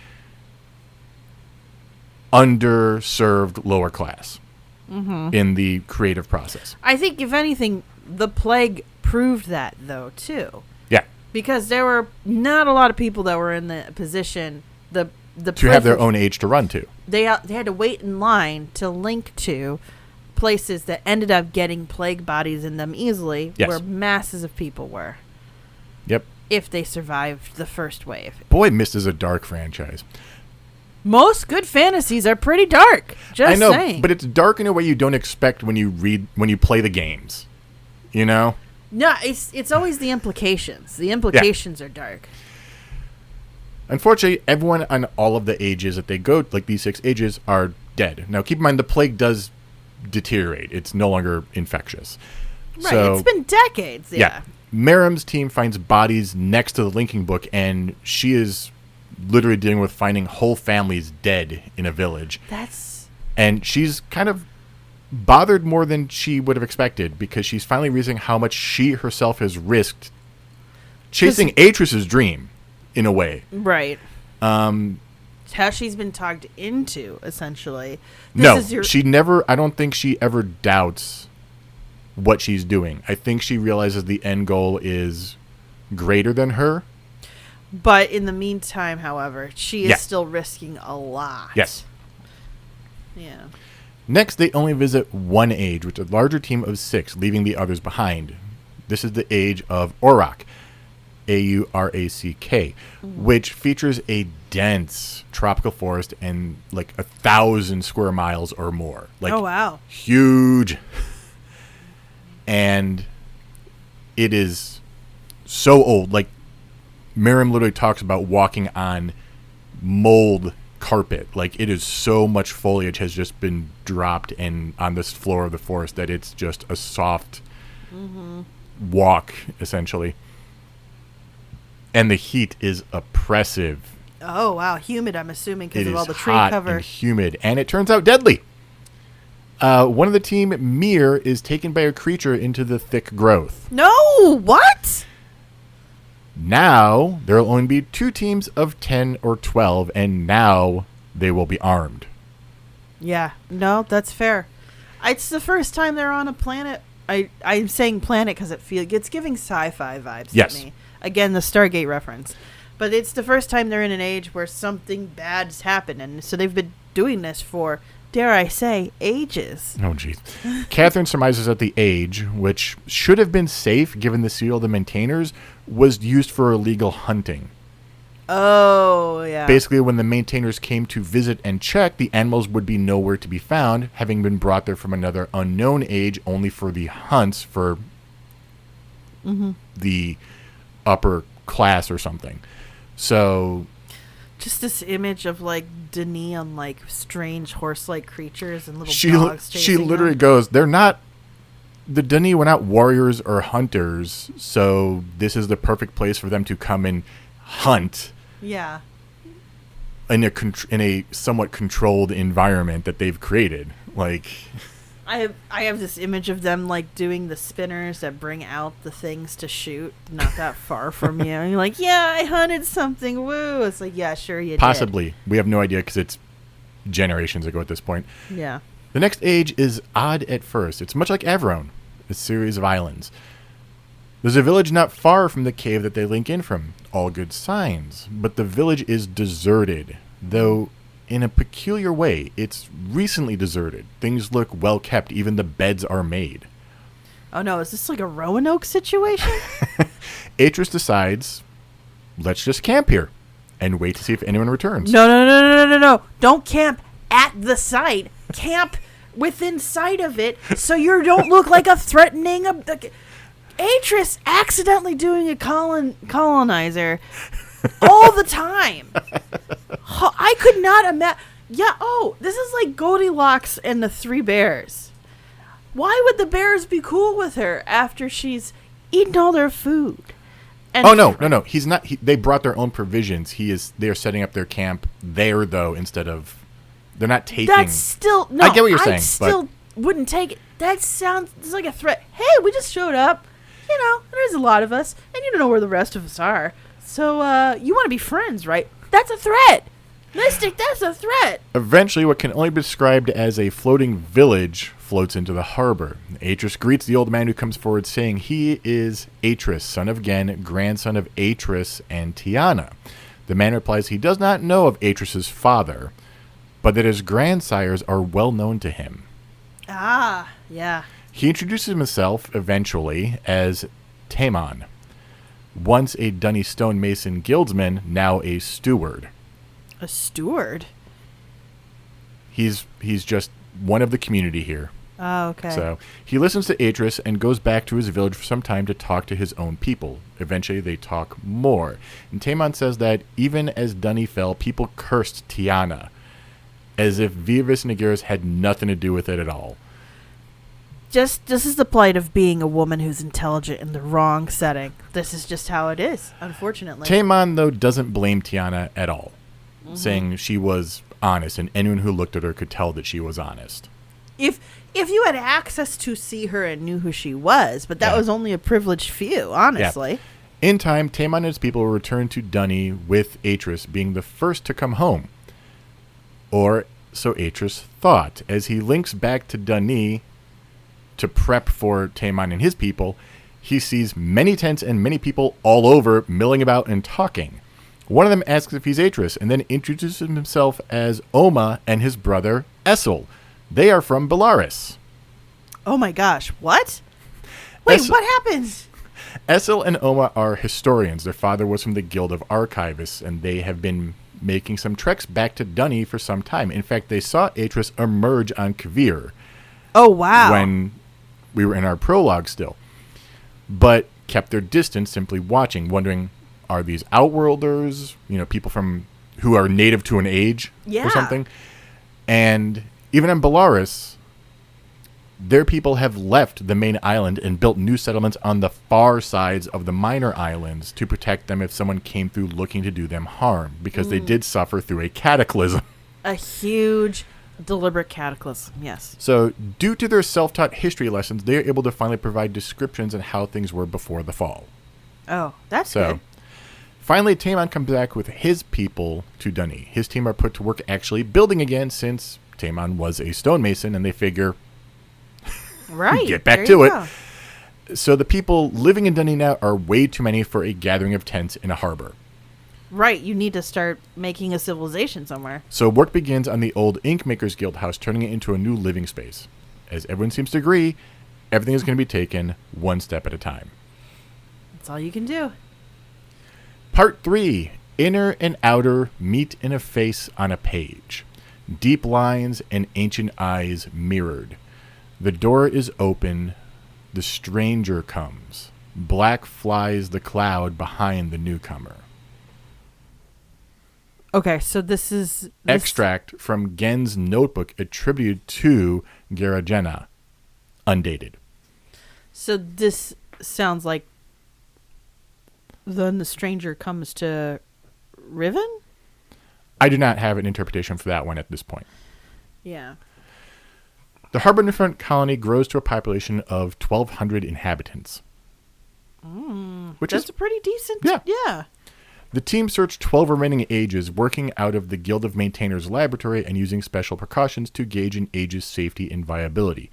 underserved lower class in the creative process. I think, if anything, the plague proved that, though, too. Yeah. Because there were not a lot of people that were in the position, to have their own age to run to. They had to wait in line to link to places that ended up getting plague bodies in them easily, where masses of people were. Yep. If they survived the first wave. Boy, Myst is a dark franchise. Most good fantasies are pretty dark. Just I know, saying. but it's dark in a way you don't expect when you play the games. You know? No, it's always the implications. The implications are dark. Unfortunately, everyone on all of the Ages that they go, like these 6 Ages, are dead. Now, keep in mind, the plague does deteriorate. It's no longer infectious. Right, so, it's been decades. Yeah. Mirram's team finds bodies next to the linking book, and she is literally dealing with finding whole families dead in a village. And she's kind of bothered more than she would have expected, because she's finally realizing how much she herself has risked chasing Atris's dream, in a way. Right. How she's been talked into, essentially. She never... I don't think she ever doubts what she's doing. I think she realizes the end goal is greater than her. But in the meantime, however, she is still risking a lot. Yes. Yeah. Next, they only visit 1 age, which is a larger team of 6, leaving the others behind. This is the age of Aurak. Aurack, which features a dense tropical forest and like 1,000 square miles or more. Like, oh, wow. Huge. And it is so old. Like, Mirram literally talks about walking on mold carpet. Like, it is so much foliage has just been dropped and on this floor of the forest that it's just a soft walk, essentially. And the heat is oppressive Oh, wow. Humid, I'm assuming, because It of is all the tree hot cover. and humid, and it turns out deadly. One of the team, Mir, is taken by a creature into the thick growth. No! What? Now, there will only be 2 teams of 10 or 12, and now they will be armed. Yeah. No, that's fair. It's the first time they're on a planet. I'm saying planet because it's giving sci-fi vibes to me. Again, the Stargate reference. But it's the first time they're in an age where something bad's happened. And so they've been doing this for, dare I say, ages. Oh, jeez. Catherine surmises that the age, which should have been safe given the seal of the maintainers, was used for illegal hunting. Oh, yeah. Basically, when the maintainers came to visit and check, the animals would be nowhere to be found, having been brought there from another unknown age only for the hunts for the upper class or something. So... just this image of, like, Denis on, like, strange horse-like creatures and little dogs chasing She literally them. goes, they're not... The Denis were not warriors or hunters, so this is the perfect place for them to come and hunt Yeah. in a somewhat controlled environment that they've created. Like... I have this image of them, like, doing the spinners that bring out the things to shoot not that far from you. And you're like, yeah, I hunted something. Woo. It's like, yeah, sure you Possibly. We have no idea because it's generations ago at this point. did. Yeah. The next age is odd at first. It's much like Averone, a series of islands. There's a village not far from the cave that they link in from. All good signs. But the village is deserted, though in a peculiar way. It's recently deserted. Things look well kept. Even the beds are made. Oh, no. Is this like a Roanoke situation? Atris decides, let's just camp here and wait to see if anyone returns. No. Don't camp at the site. Camp within sight of it so you don't look like a threatening... Atris accidentally doing a colonizer all the time. I could not imagine. Yeah, this is like Goldilocks and the 3 bears. Why would the bears be cool with her after she's eaten all their food? And No. He's not. They brought their own provisions. They're setting up their camp there, though, instead of... They're not taking... That's still... No, I get what you're saying. I still wouldn't take it. That sounds like a threat. Hey, we just showed up. You know, there's a lot of us, and you don't know where the rest of us are. So, you want to be friends, right? That's a threat. Mystic, that's a threat. Eventually, what can only be described as a floating village floats into the harbor. Atris greets the old man who comes forward, saying he is Atris, son of Gen, grandson of Atris and Tiana. The man replies he does not know of Atris's father, but that his grandsires are well known to him. Ah, yeah. He introduces himself, eventually, as Taemon, once a Dunny stonemason guildsman, now a steward. A steward? He's just one of the community here. Oh, okay. So he listens to Atris and goes back to his village for some time to talk to his own people. Eventually, they talk more. And Taemon says that even as Dunny fell, people cursed Tiana, as if Vivis Nagiris had nothing to do with it at all. This is the plight of being a woman who's intelligent in the wrong setting. This is just how it is, unfortunately. Taemon, though, doesn't blame Tiana at all, saying she was honest, and anyone who looked at her could tell that she was honest. If you had access to see her and knew who she was, but that was only a privileged few, honestly. Yeah. In time, Taemon and his people will return to Dunny, with Atris being the first to come home. Or so Atris thought. As he links back to Dunny to prep for Taemon and his people, he sees many tents and many people all over milling about and talking. One of them asks if he's Atris and then introduces himself as Oma and his brother Essel. They are from Belarus. Oh my gosh, what? Wait, what happened? Essel and Oma are historians. Their father was from the Guild of Archivists, and they have been making some treks back to Dunny for some time. In fact, they saw Atris emerge on Kvir. Oh, wow. When we were in our prologue still. But kept their distance, simply watching, wondering, are these Outworlders, people who are native to an age or something? And even in Belarus, their people have left the main island and built new settlements on the far sides of the minor islands to protect them if someone came through looking to do them harm, because they did suffer through a cataclysm. A huge, deliberate cataclysm, yes. So, due to their self-taught history lessons, they are able to finally provide descriptions on how things were before the fall. Oh, that's good. Finally, Taemon comes back with his people to Dunny. His team are put to work actually building again, since Taemon was a stonemason, and they figure, right, get back to it. So the people living in Dunny now are way too many for a gathering of tents in a harbor. Right, you need to start making a civilization somewhere. So work begins on the old Ink Makers Guild house, turning it into a new living space. As everyone seems to agree, everything is going to be taken one step at a time. That's all you can do. Part 3. Inner and outer meet in a face on a page. Deep lines and ancient eyes mirrored. The door is open. The stranger comes. Black flies the cloud behind the newcomer. Okay, so this is... Extract from Gen's notebook attributed to Garajena. Undated. So this sounds like then the stranger comes to Riven? I do not have an interpretation for that one at this point. Yeah. The Harborfront colony grows to a population of 1,200 inhabitants. Which That's is a pretty decent... Yeah. Yeah. The team searched 12 remaining ages, working out of the Guild of Maintainers laboratory and using special precautions to gauge an age's safety and viability.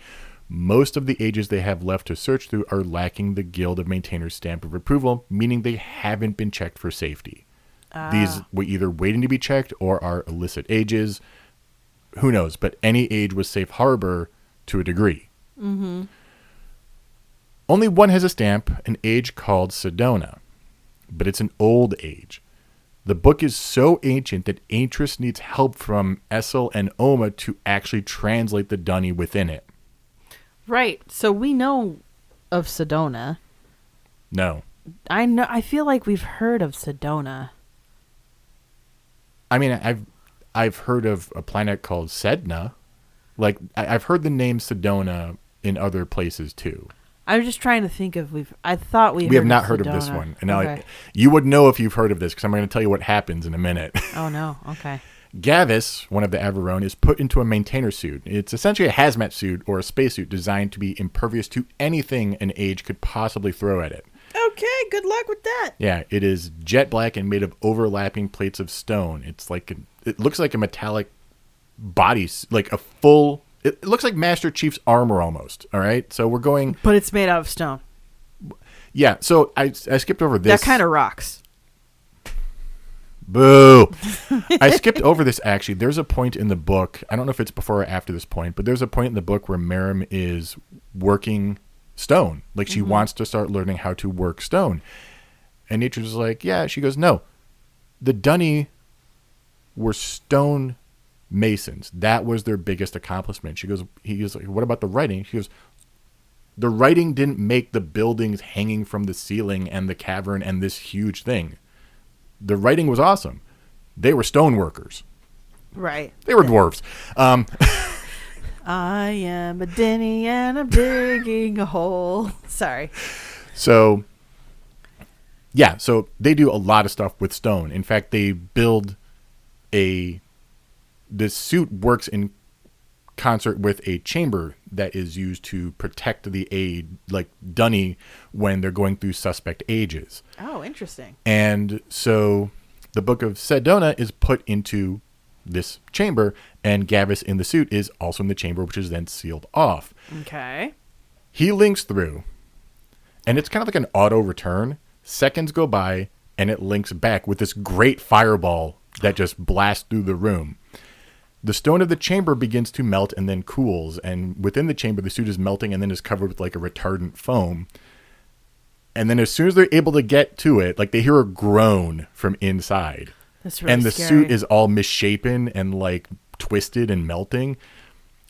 Most of the ages they have left to search through are lacking the Guild of Maintainers stamp of approval, meaning they haven't been checked for safety. These were either waiting to be checked or are illicit ages. Who knows? But any age was safe harbor to a degree. Mm-hmm. Only one has a stamp, an age called Sedona. But it's an old age. The book is so ancient that Aentress needs help from Essel and Oma to actually translate the Dunny within it. Right. So we know of Sedona. No. I feel like we've heard of Sedona. I mean, I've heard of a planet called Sedna. Like, I've heard the name Sedona in other places too. I was just trying to think of we have not heard of this one. And okay. now you would know if you've heard of this, because I'm going to tell you what happens in a minute. Oh no. Okay. Gavis, one of the Averone, is put into a maintainer suit. It's essentially a hazmat suit or a spacesuit designed to be impervious to anything an age could possibly throw at it. Okay, good luck with that. Yeah, it is jet black and made of overlapping plates of stone. It looks like a metallic body, like a full... It looks like Master Chief's armor almost, all right? So we're going... But it's made out of stone. Yeah, so I skipped over this. That kind of rocks. Boo! I skipped over this, actually. There's a point in the book, I don't know if it's before or after this point, but there's a point in the book where Mirram is working stone. Like, she wants to start learning how to work stone. And Nature's like, yeah. She goes, no. The Dunny were stone masons. That was their biggest accomplishment. He goes like, what about the writing? She goes, the writing didn't make the buildings hanging from the ceiling and the cavern and this huge thing. The writing was awesome. They were stone workers. Right. They were dwarves. I am a Denny and I'm digging a hole. Sorry. So, yeah. So they do a lot of stuff with stone. In fact, they build this suit works in concert with a chamber that is used to protect the Dunny when they're going through suspect ages. Oh, interesting. And so the Book of Sedona is put into this chamber, and Gavis in the suit is also in the chamber, which is then sealed off. Okay. He links through, and it's kind of like an auto return. Seconds go by, and it links back with this great fireball that just blasts through the room. The stone of the chamber begins to melt and then cools, and within the chamber, the suit is melting and then is covered with like a retardant foam. And then as soon as they're able to get to it, like they hear a groan from inside. That's really and the scary. suit is all misshapen and like twisted and melting.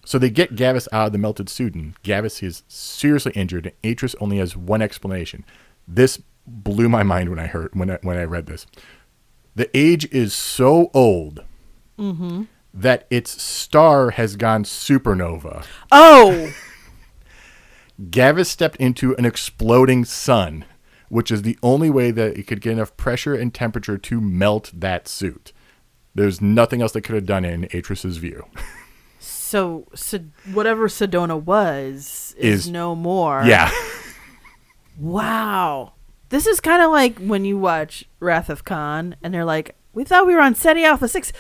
So they get Gavis out of the melted suit, and Gavis is seriously injured. And Aentress only has one explanation. This blew my mind when I read this. The age is so old that its star has gone supernova. Oh, Gavis stepped into an exploding sun, which is the only way that it could get enough pressure and temperature to melt that suit. There's nothing else they could have done in Atris's view. So whatever Sedona was is no more. Yeah. Wow. This is kind of like when you watch Wrath of Khan and they're like, we thought we were on SETI Alpha 6.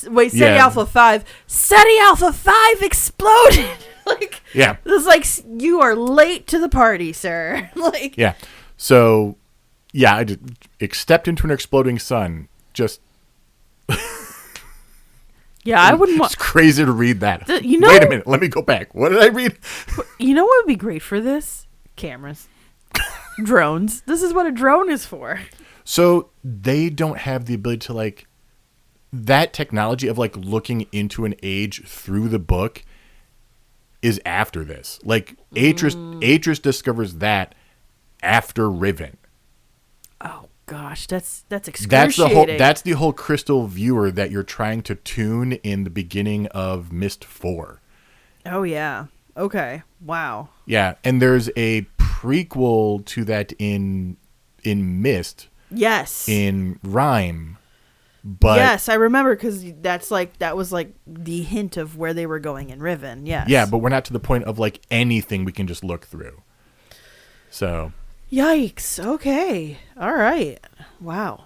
Wait, SETI Alpha 5. SETI Alpha 5 exploded. Like, yeah. It's like, you are late to the party, sir. Like, yeah. So, yeah, I stepped into an exploding sun. Just. Yeah, I wouldn't want. It's crazy to read that. Wait a minute. Let me go back. What did I read? You know what would be great for this? Cameras. Drones. This is what a drone is for. So they don't have the ability to, like, that technology of, like, looking into an age through the book is after this. Like, Atris discovers that after Riven. Oh gosh, that's excruciating. That's the whole crystal viewer that you're trying to tune in the beginning of Myst 4. Oh yeah. Okay. Wow. Yeah, and there's a prequel to that in Myst. Yes. In Rhyme. But yes, I remember because that was like the hint of where they were going in Riven. Yes. Yeah, but we're not to the point of like anything we can just look through. So. Yikes. Okay. All right. Wow.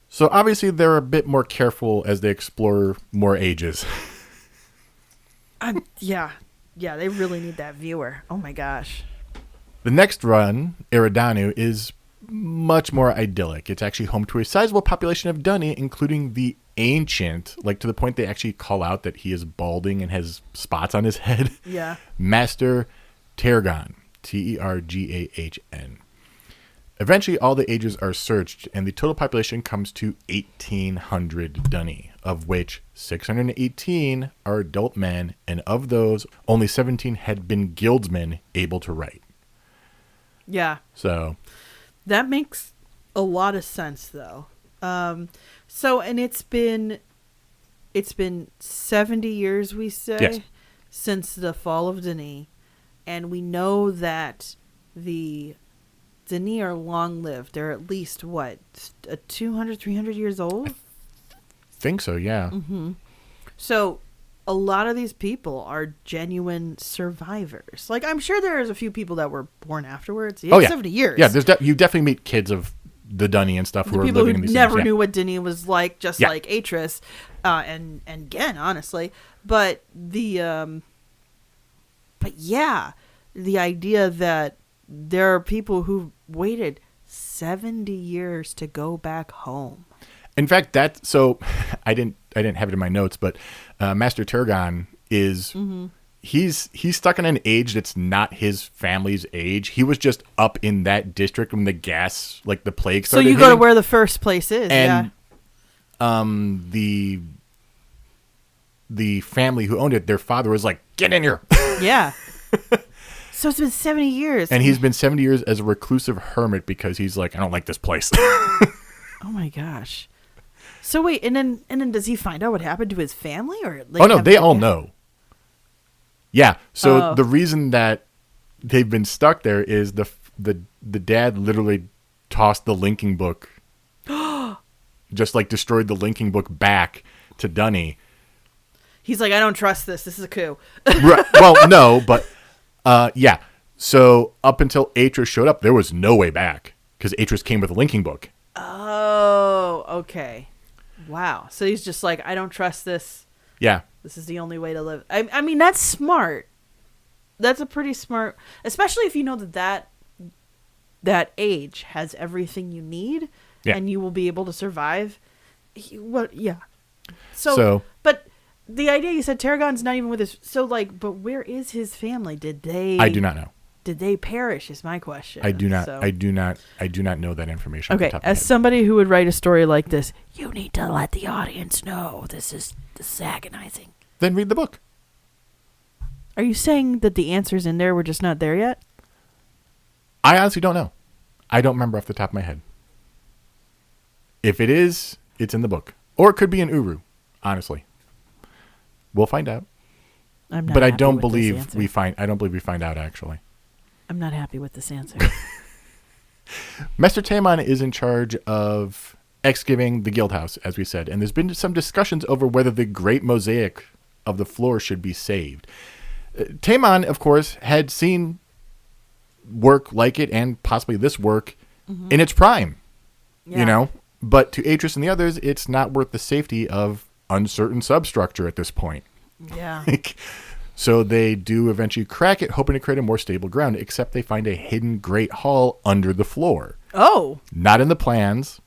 So obviously they're a bit more careful as they explore more ages. Yeah. Yeah, they really need that viewer. Oh my gosh. The next run, Eridanu, is much more idyllic. It's actually home to a sizable population of Dunny, including the ancient, like to the point they actually call out that he is balding and has spots on his head. Yeah. Master Tergan. Tergahn. Eventually, all the ages are searched, and the total population comes to 1,800 Dunny, of which 618 are adult men, and of those, only 17 had been guildsmen able to write. Yeah. So that makes a lot of sense, though. So, and it's been 70 years, we say, yes, since the fall of Denis. And we know that the Denis are long-lived. They're at least, 200, 300 years old? I think so, yeah. Mm-hmm. So a lot of these people are genuine survivors. Like, I'm sure there's a few people that were born afterwards. Yeah, 70 years. Yeah, you definitely meet kids of the Dunny and stuff who are living in these never things. knew what Denis was like, just like Atris and Gen, honestly. But the idea that there are people who waited 70 years to go back home. In fact, so I didn't have it in my notes, but Master Tergan is he's stuck in an age that's not his family's age. He was just up in that district when the plague started. So you go to where the first place is, and the family who owned it, their father was like, "Get in here." Yeah. So it's been 70 years. And he's been 70 years as a reclusive hermit because he's like, I don't like this place. Oh my gosh. So wait, and then does he find out what happened to his family, or they all know. Yeah. So the reason that they've been stuck there is the dad literally tossed the linking book, just like destroyed the linking book back to Dunny. He's like, I don't trust this. This is a coup. Right. Well, no, but yeah. So up until Atris showed up, there was no way back because Atris came with a linking book. Oh, okay. Wow. So he's just like, I don't trust this. Yeah. This is the only way to live. I mean, that's smart. That's a pretty smart, especially if you know that age has everything you need, and you will be able to survive. Yeah. So, but the idea you said Tarragon's not even with his. So, but where is his family? Did they? I do not know. Did they perish? Is my question. I do not. So. I do not know that information. Okay, as somebody who would write a story like this, you need to let the audience know this is agonizing. Then read the book. Are you saying that the answers in there were just not there yet? I honestly don't know. I don't remember off the top of my head. If it is, it's in the book, or it could be in Uru. Honestly, we'll find out. I'm not But I happy don't with this believe answer. I don't believe we find out actually. I'm not happy with this answer. Master Tamon is in charge of excavating the guild house, as we said, and there's been some discussions over whether the great mosaic of the floor should be saved. Tamon, of course, had seen work like it and possibly this work in its prime, you know, but to Atris and the others, it's not worth the safety of uncertain substructure at this point. Yeah. So they do eventually crack it, hoping to create a more stable ground, except they find a hidden great hall under the floor. Oh. Not in the plans,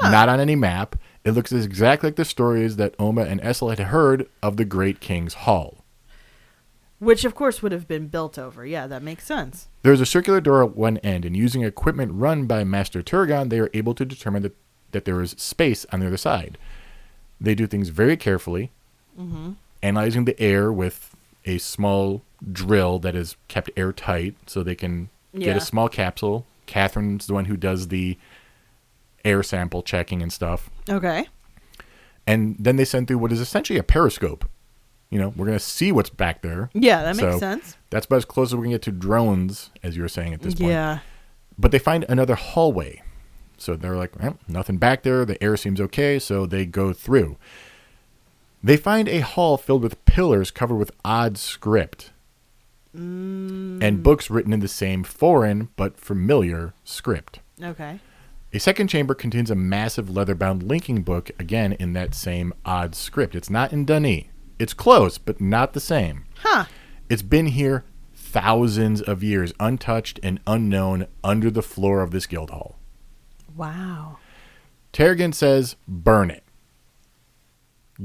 not on any map. It looks exactly like the stories that Oma and Essel had heard of the Great King's Hall. Which, of course, would have been built over. Yeah, that makes sense. There's a circular door at one end, and using equipment run by Master Turgon, they are able to determine that there is space on the other side. They do things very carefully, analyzing the air with a small drill that is kept airtight so they can get a small capsule. Catherine's the one who does the air sample checking and stuff. Okay. And then they send through what is essentially a periscope. You know, we're going to see what's back there. Yeah, that makes sense. That's about as close as we're going to get to drones, as you were saying at this point. Yeah. But they find another hallway. So they're like, nothing back there. The air seems okay. So they go through. They find a hall filled with pillars covered with odd script. And books written in the same foreign but familiar script. Okay. A second chamber contains a massive leather-bound linking book, again in that same odd script. It's not in Dunny. It's close, but not the same. Huh. It's been here thousands of years, untouched and unknown, under the floor of this guild hall. Wow. Tarragon says, burn it.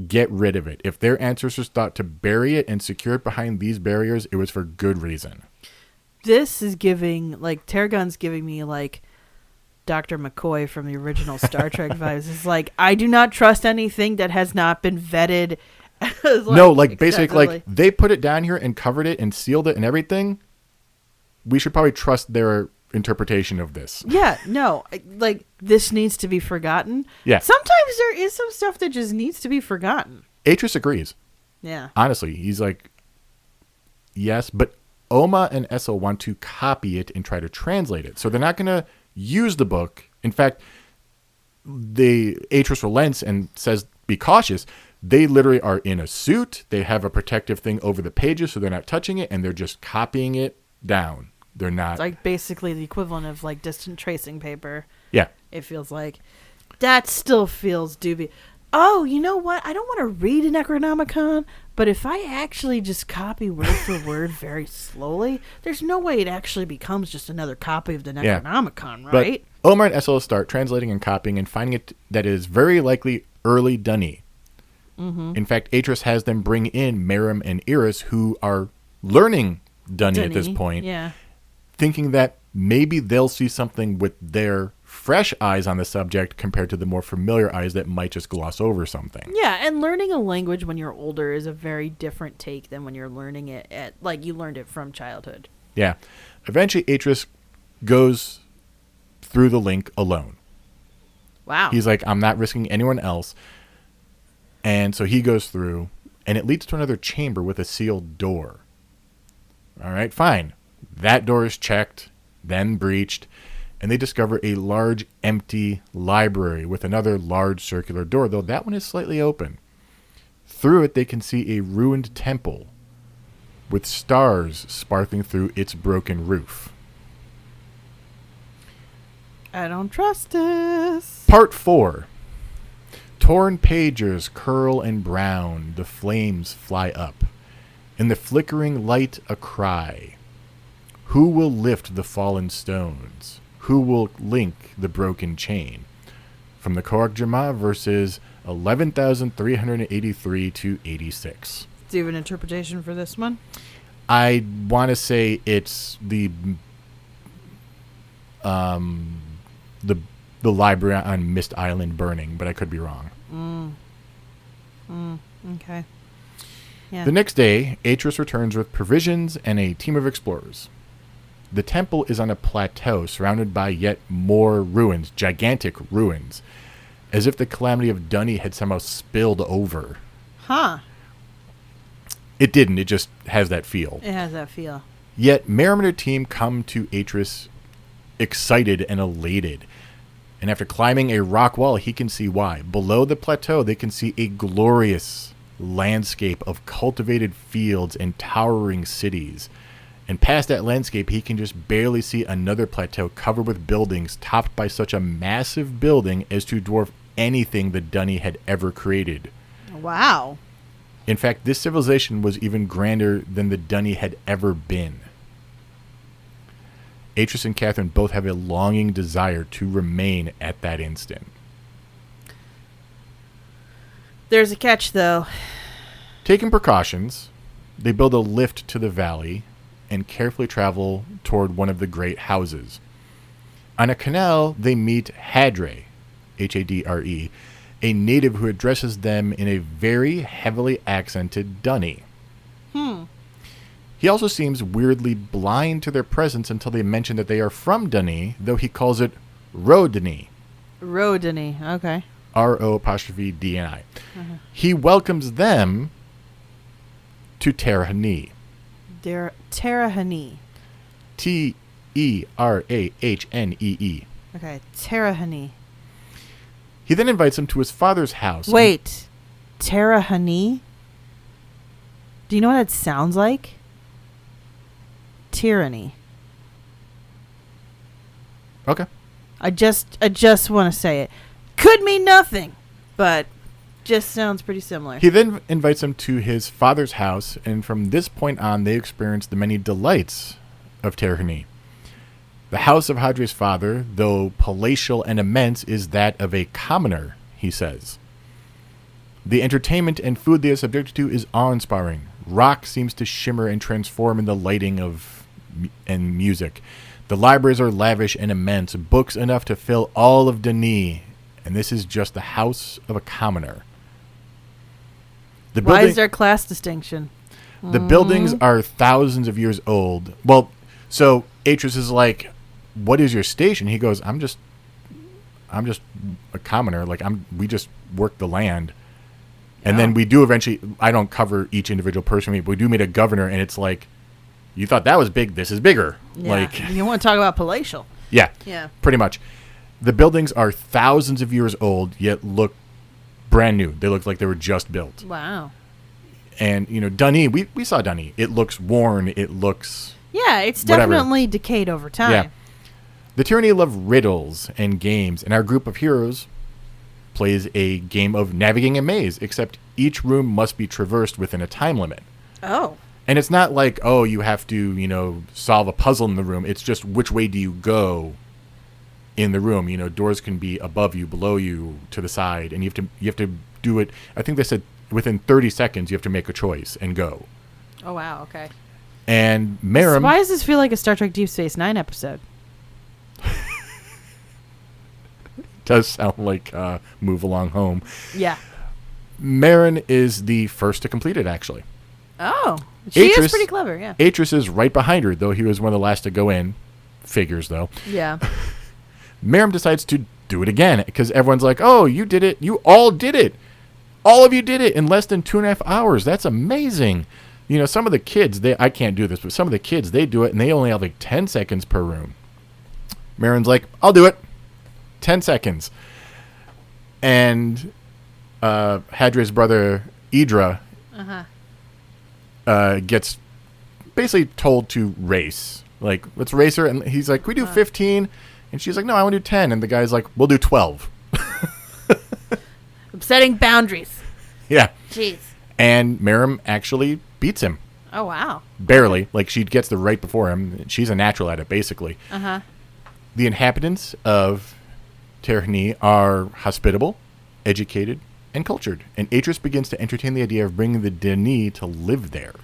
Get rid of it. If their ancestors thought to bury it and secure it behind these barriers, it was for good reason. This is giving, like, Tarragon's giving me, like, Dr. McCoy from the original Star Trek vibes. It's like, I do not trust anything that has not been vetted. Basically, like, they put it down here and covered it and sealed it and everything. We should probably trust their interpretation of this. Yeah, no, like, this needs to be forgotten. Yeah. Sometimes there is some stuff that just needs to be forgotten. Atris agrees. Yeah. Honestly, he's like, yes, but Oma and Essel want to copy it and try to translate it. So they're not going to use the book. In fact, Atris relents and says, be cautious. They literally are in a suit. They have a protective thing over the pages, so they're not touching it, and they're just copying it down. They're not. It's like basically the equivalent of like distant tracing paper. Yeah. It feels like. That still feels dubious. Oh, you know what? I don't want to read an Necronomicon, but if I actually just copy word for word very slowly, there's no way it actually becomes just another copy of the Necronomicon, right? But Omar and Essel start translating and copying and finding it that is very likely early Dunny. In fact, Atris has them bring in Mirram and Iris, who are learning Dunny at this point, thinking that maybe they'll see something with their fresh eyes on the subject compared to the more familiar eyes that might just gloss over something. Yeah, and learning a language when you're older is a very different take than when you're learning it at, like, you learned it from childhood. Yeah. Eventually, Atris goes through the link alone. Wow. He's like, I'm not risking anyone else. And so he goes through, and it leads to another chamber with a sealed door. All right, fine. That door is checked, then breached, and they discover a large empty library with another large circular door, though that one is slightly open. Through it, they can see a ruined temple with stars sparkling through its broken roof. I don't trust this. Part 4. Torn pages curl and brown, the flames fly up. In the flickering light a cry. Who will lift the fallen stones? Who will link the broken chain? From the Korok Jama verses 11,383 to 86. Do you have an interpretation for this one? I want to say it's the library on Myst Island burning, but I could be wrong. Okay. Yeah. The next day, Atris returns with provisions and a team of explorers. The temple is on a plateau surrounded by yet more ruins, gigantic ruins, as if the calamity of Dunny had somehow spilled over. Huh. It didn't. It just has that feel. It has that feel. Yet Merrim and her team come to Atris excited and elated. And after climbing a rock wall, he can see why. Below the plateau, they can see a glorious landscape of cultivated fields and towering cities. And past that landscape, he can just barely see another plateau covered with buildings topped by such a massive building as to dwarf anything the Dunny had ever created. Wow. In fact, this civilization was even grander than the Dunny had ever been. Atris and Catherine both have a longing desire to remain at that instant. There's a catch, though. Taking precautions, they build a lift to the valley and carefully travel toward one of the great houses. On a canal, they meet Hadre, Hadre, a native who addresses them in a very heavily accented Dunny. He also seems weirdly blind to their presence until they mention that they are from Dunny, though he calls it Rodini. Rodini, okay. R-O''D-N-I. He welcomes them to Terahani. Terahani. T-E-R-A-H-N-E-E. Okay, Terahani. He then invites them to his father's house. Wait, Terahani? Do you know what it sounds like? Tyranny. Okay. I just want to say it. Could mean nothing, but just sounds pretty similar. He then invites them to his father's house, and from this point on, they experience the many delights of Terahani. The house of Hadre's father, though palatial and immense, is that of a commoner, he says. The entertainment and food they are subjected to is awe-inspiring. Rock seems to shimmer and transform in the lighting and music. The libraries are lavish and immense, books enough to fill all of Denis, and this is just the house of a commoner. Why is there class distinction? The buildings are thousands of years old. Well, so Atris is like, "What is your station?" He goes, "I'm just a commoner. Like we just work the land." And then we do eventually, I don't cover each individual person, but we do meet a governor, and it's like, you thought that was big, this is bigger. Yeah. Like, you want to talk about palatial. Yeah. Yeah. Pretty much. The buildings are thousands of years old, yet look brand new. They look like they were just built. Wow. And, Dunny, we saw Dunny. It looks worn. It looks... Yeah, it's whatever. definitely decayed over time. Yeah. The Tyranny love riddles and games, and our group of heroes plays a game of navigating a maze, except each room must be traversed within a time limit. Oh. And it's not like, you have to, solve a puzzle in the room. It's just which way do you go in the room. Doors can be above you, below you, to the side, and you have to do it. I think they said within 30 seconds you have to make a choice and go. Oh, wow, okay. And Mirram... Why does this feel like a Star Trek Deep Space Nine episode? Does sound like Move Along Home. Yeah. Marin is the first to complete it, actually. Oh. She Atris, is pretty clever, yeah. Atris is right behind her, though he was one of the last to go in. Figures, though. Yeah. Mirram decides to do it again, because everyone's like, oh, you did it. You all did it. All of you did it in less than 2.5 hours. That's amazing. Some of the kids, I can't do this, but some of the kids, they do it, and they only have like 10 seconds per room. Mirren's like, I'll do it. 10 seconds. And Hadre's brother, Idra, gets basically told to race. Like, let's race her. And he's like, can we do 15? And she's like, no, I want to do 10. And the guy's like, we'll do 12. Upsetting boundaries. Yeah. Jeez. And Mirram actually beats him. Oh, wow. Barely. Like, she gets the right before him. She's a natural at it, basically. Uh-huh. The inhabitants of Terahani are hospitable, educated, and cultured. And Atris begins to entertain the idea of bringing the Denis to live there.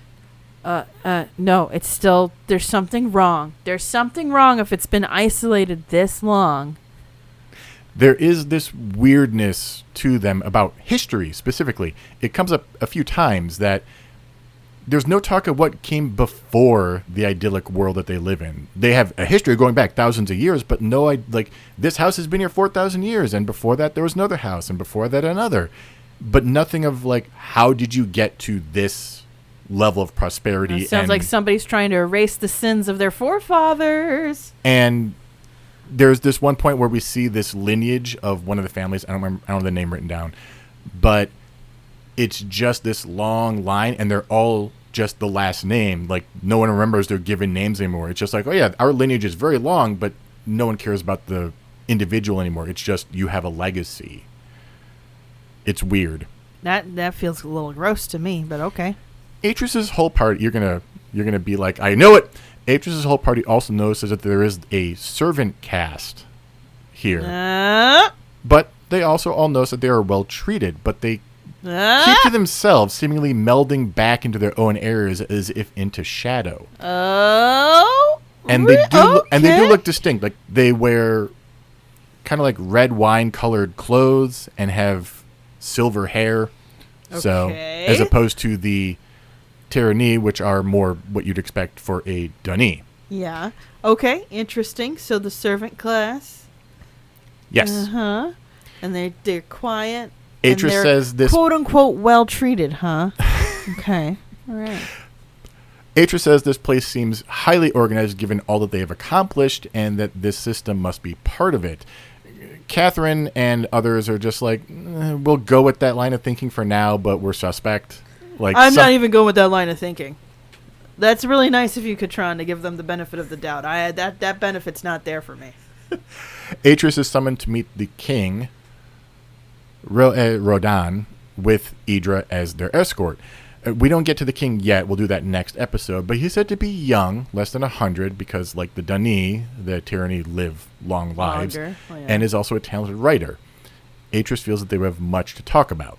No, it's still, there's something wrong. There's something wrong if it's been isolated this long. There is this weirdness to them about history, specifically. It comes up a few times that there's no talk of what came before the idyllic world that they live in. They have a history going back thousands of years, but this house has been here 4,000 years, and before that there was another house, and before that another. But nothing of, how did you get to this level of prosperity. Sounds like somebody's trying to erase the sins of their forefathers. And there's this one point where we see this lineage of one of the families. I don't have the name written down, but it's just this long line, and they're all just the last name. Like, no one remembers their given names anymore. It's just like, oh yeah, our lineage is very long, but no one cares about the individual anymore. It's just you have a legacy. It's weird. That feels a little gross to me, but okay. Atris's whole party, you're gonna be like, I know it. Atris's whole party also notices that there is a servant caste here, but they also all notice that they are well treated, but they keep to themselves, seemingly melding back into their own areas as if into shadow. Oh, and they do look distinct. Like, they wear kind of like red wine colored clothes and have silver hair. Okay. So as opposed to the Tyranny, which are more what you'd expect for a Dunny. Yeah. Okay. Interesting. So the servant class. Yes. Uh-huh. And they're quiet. Atris says this, quote unquote, well treated, huh? Okay. All right. Atris says this place seems highly organized given all that they have accomplished, and that this system must be part of it. Catherine and others are just like, we'll go with that line of thinking for now, but we're suspect. Like, I'm not even going with that line of thinking. That's really nice of you, Katron, to give them the benefit of the doubt. That benefit's not there for me. Atris is summoned to meet the king, Rodan, with Idra as their escort. We don't get to the king yet. We'll do that next episode. But he's said to be young, less than 100, because like the Dunny, the Tyranny live long lives, and is also a talented writer. Atris feels that they have much to talk about.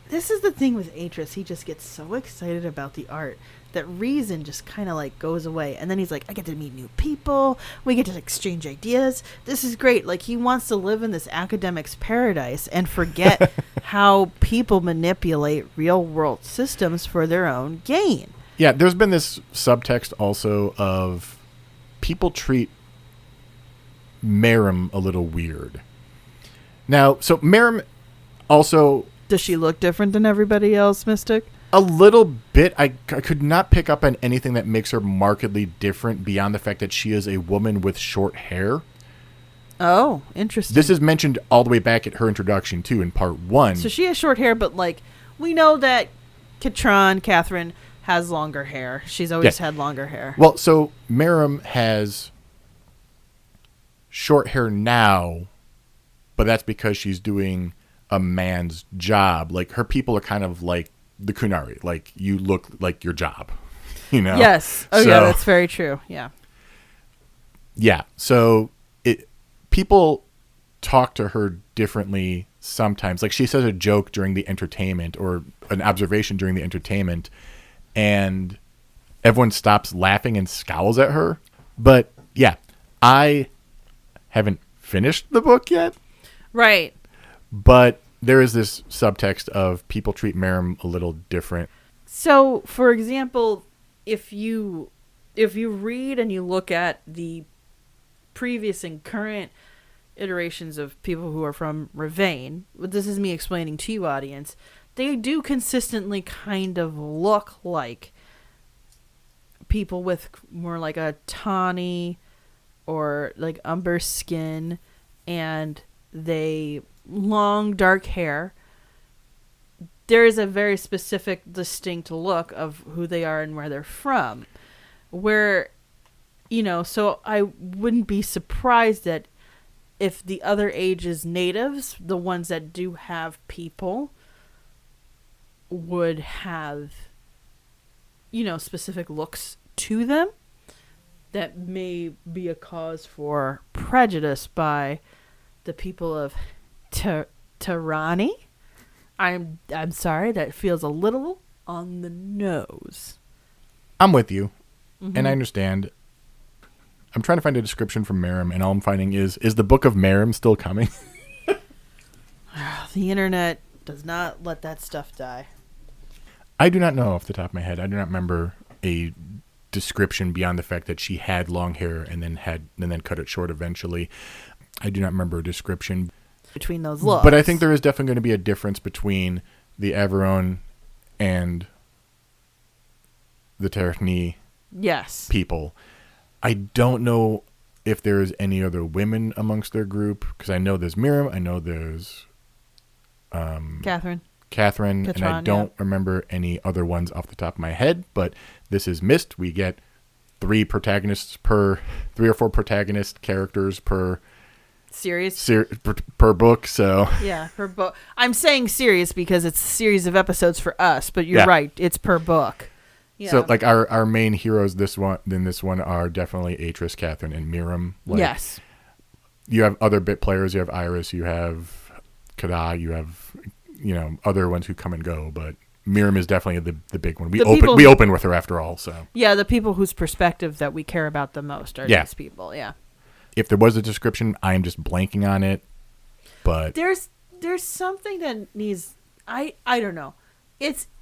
This is the thing with Atris. He just gets so excited about the art that reason just kind of like goes away. And then he's like, I get to meet new people. We get to exchange ideas. This is great. Like, he wants to live in this academic's paradise and forget how people manipulate real world systems for their own gain. Yeah, there's been this subtext also of people treat Mirram a little weird. Now, so Mirram also... Does she look different than everybody else, Mystic? A little bit. I could not pick up on anything that makes her markedly different beyond the fact that she is a woman with short hair. Oh, interesting. This is mentioned all the way back at her introduction, too, in part 1. So she has short hair, but, like, we know that Catherine, has longer hair. She's always had longer hair. Well, so Mirram has short hair now, but that's because she's doing a man's job. Like, her people are kind of like the Kunari. Like, you look like your job, you know? Yes. Oh, yeah, that's very true. Yeah. Yeah. So people talk to her differently sometimes. Like, she says a joke during the entertainment or an observation during the entertainment, and everyone stops laughing and scowls at her. But yeah, I haven't finished the book yet. Right. But there is this subtext of people treat Mirram a little different. So, for example, if you read and you look at the previous and current iterations of people who are from Ravane, this is me explaining to you, audience, they do consistently kind of look like people with more like a tawny or like umber skin, and they long dark hair. There is a very specific distinct look of who they are and where they're from, where, you know, so I wouldn't be surprised that if the other ages natives, the ones that do have people, would have, you know, specific looks to them that may be a cause for prejudice by the people of Tirani. I'm sorry, that feels a little on the nose. I'm with you, and I understand. I'm trying to find a description from Mirram, and all I'm finding is the Book of Mirram still coming? The internet does not let that stuff die. I do not know off the top of my head. I do not remember a description beyond the fact that she had long hair and then cut it short eventually. I do not remember a description between those looks. But I think there is definitely going to be a difference between the Averone and the Terhni Yes. people. I don't know if there's any other women amongst their group, because I know there's Mirram, I know there's Catherine, and I don't remember any other ones off the top of my head, but this is Myst. We get 3 or 4 protagonist characters per series. Per book, so Yeah, per book. I'm saying series because it's a series of episodes for us, but you're right, it's per book. Yeah. So like our main heroes in this one are definitely Atris, Catherine, and Mirram. Like, yes. You have other bit players, you have Iris, you have Kada, you have other ones who come and go, but Mirram is definitely the big one. We open with her after all, so. Yeah, the people whose perspective that we care about the most are these people, yeah. If there was a description, I am just blanking on it, but there's something that needs I don't know.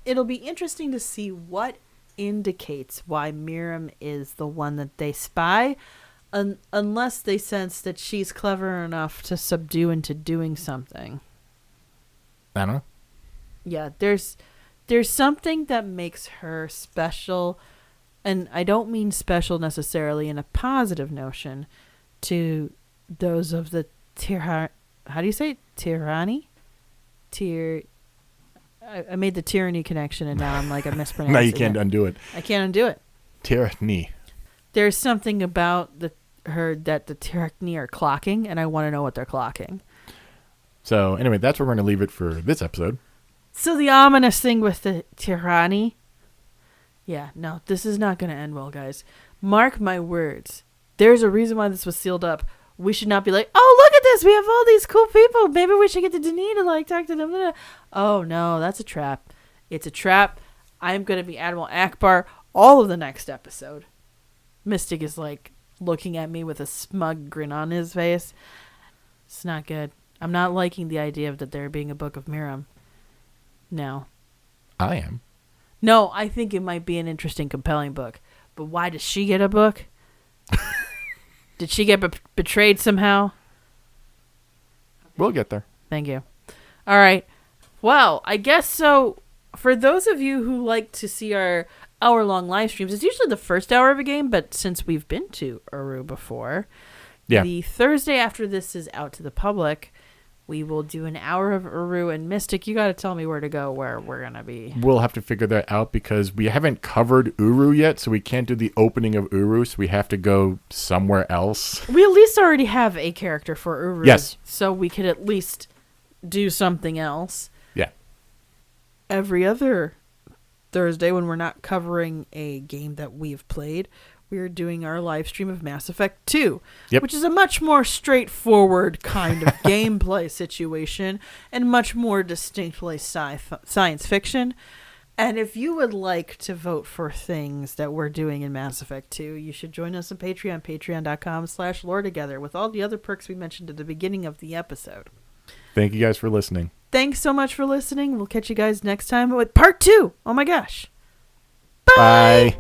It'll be interesting to see what indicates why Mirram is the one that they spy, unless they sense that she's clever enough to subdue into doing something. I don't know. Yeah, there's something that makes her special, and I don't mean special necessarily in a positive notion to those of the how do you say it? Tyranny? I made the tyranny connection and now I'm like I'm mispronouncing now you can't undo it. I can't undo it. Tyranny. There's something about her that the Tyranny are clocking, and I want to know what they're clocking. So anyway, that's where we're going to leave it for this episode. So the ominous thing with the Tyranny. Yeah, no, this is not going to end well, guys. Mark my words. There's a reason why this was sealed up. We should not be like, oh, look at this. We have all these cool people. Maybe we should get to Denis to talk to them. Oh, no, that's a trap. It's a trap. I'm going to be Admiral Akbar all of the next episode. Mystic is looking at me with a smug grin on his face. It's not good. I'm not liking the idea of that there being a Book of Mirram. No. I am. No, I think it might be an interesting, compelling book. But why does she get a book? Did she get betrayed somehow? We'll get there. Thank you. All right. Well, I guess so. For those of you who like to see our hour-long live streams, it's usually the first hour of a game, but since we've been to Uru before, the Thursday after this is out to the public, we will do an hour of Uru. And Mystic, you got to tell me where to go, where we're going to be. We'll have to figure that out because we haven't covered Uru yet, so we can't do the opening of Uru, so we have to go somewhere else. We at least already have a character for Uru. Yes. So we could at least do something else. Yeah. Every other Thursday, when we're not covering a game that we've played, we're doing our live stream of Mass Effect 2, which is a much more straightforward kind of gameplay situation and much more distinctly science fiction. And if you would like to vote for things that we're doing in Mass Effect 2, you should join us on Patreon, patreon.com/loretogether, with all the other perks we mentioned at the beginning of the episode. Thank you guys for listening. Thanks so much for listening. We'll catch you guys next time with part 2. Oh my gosh. Bye.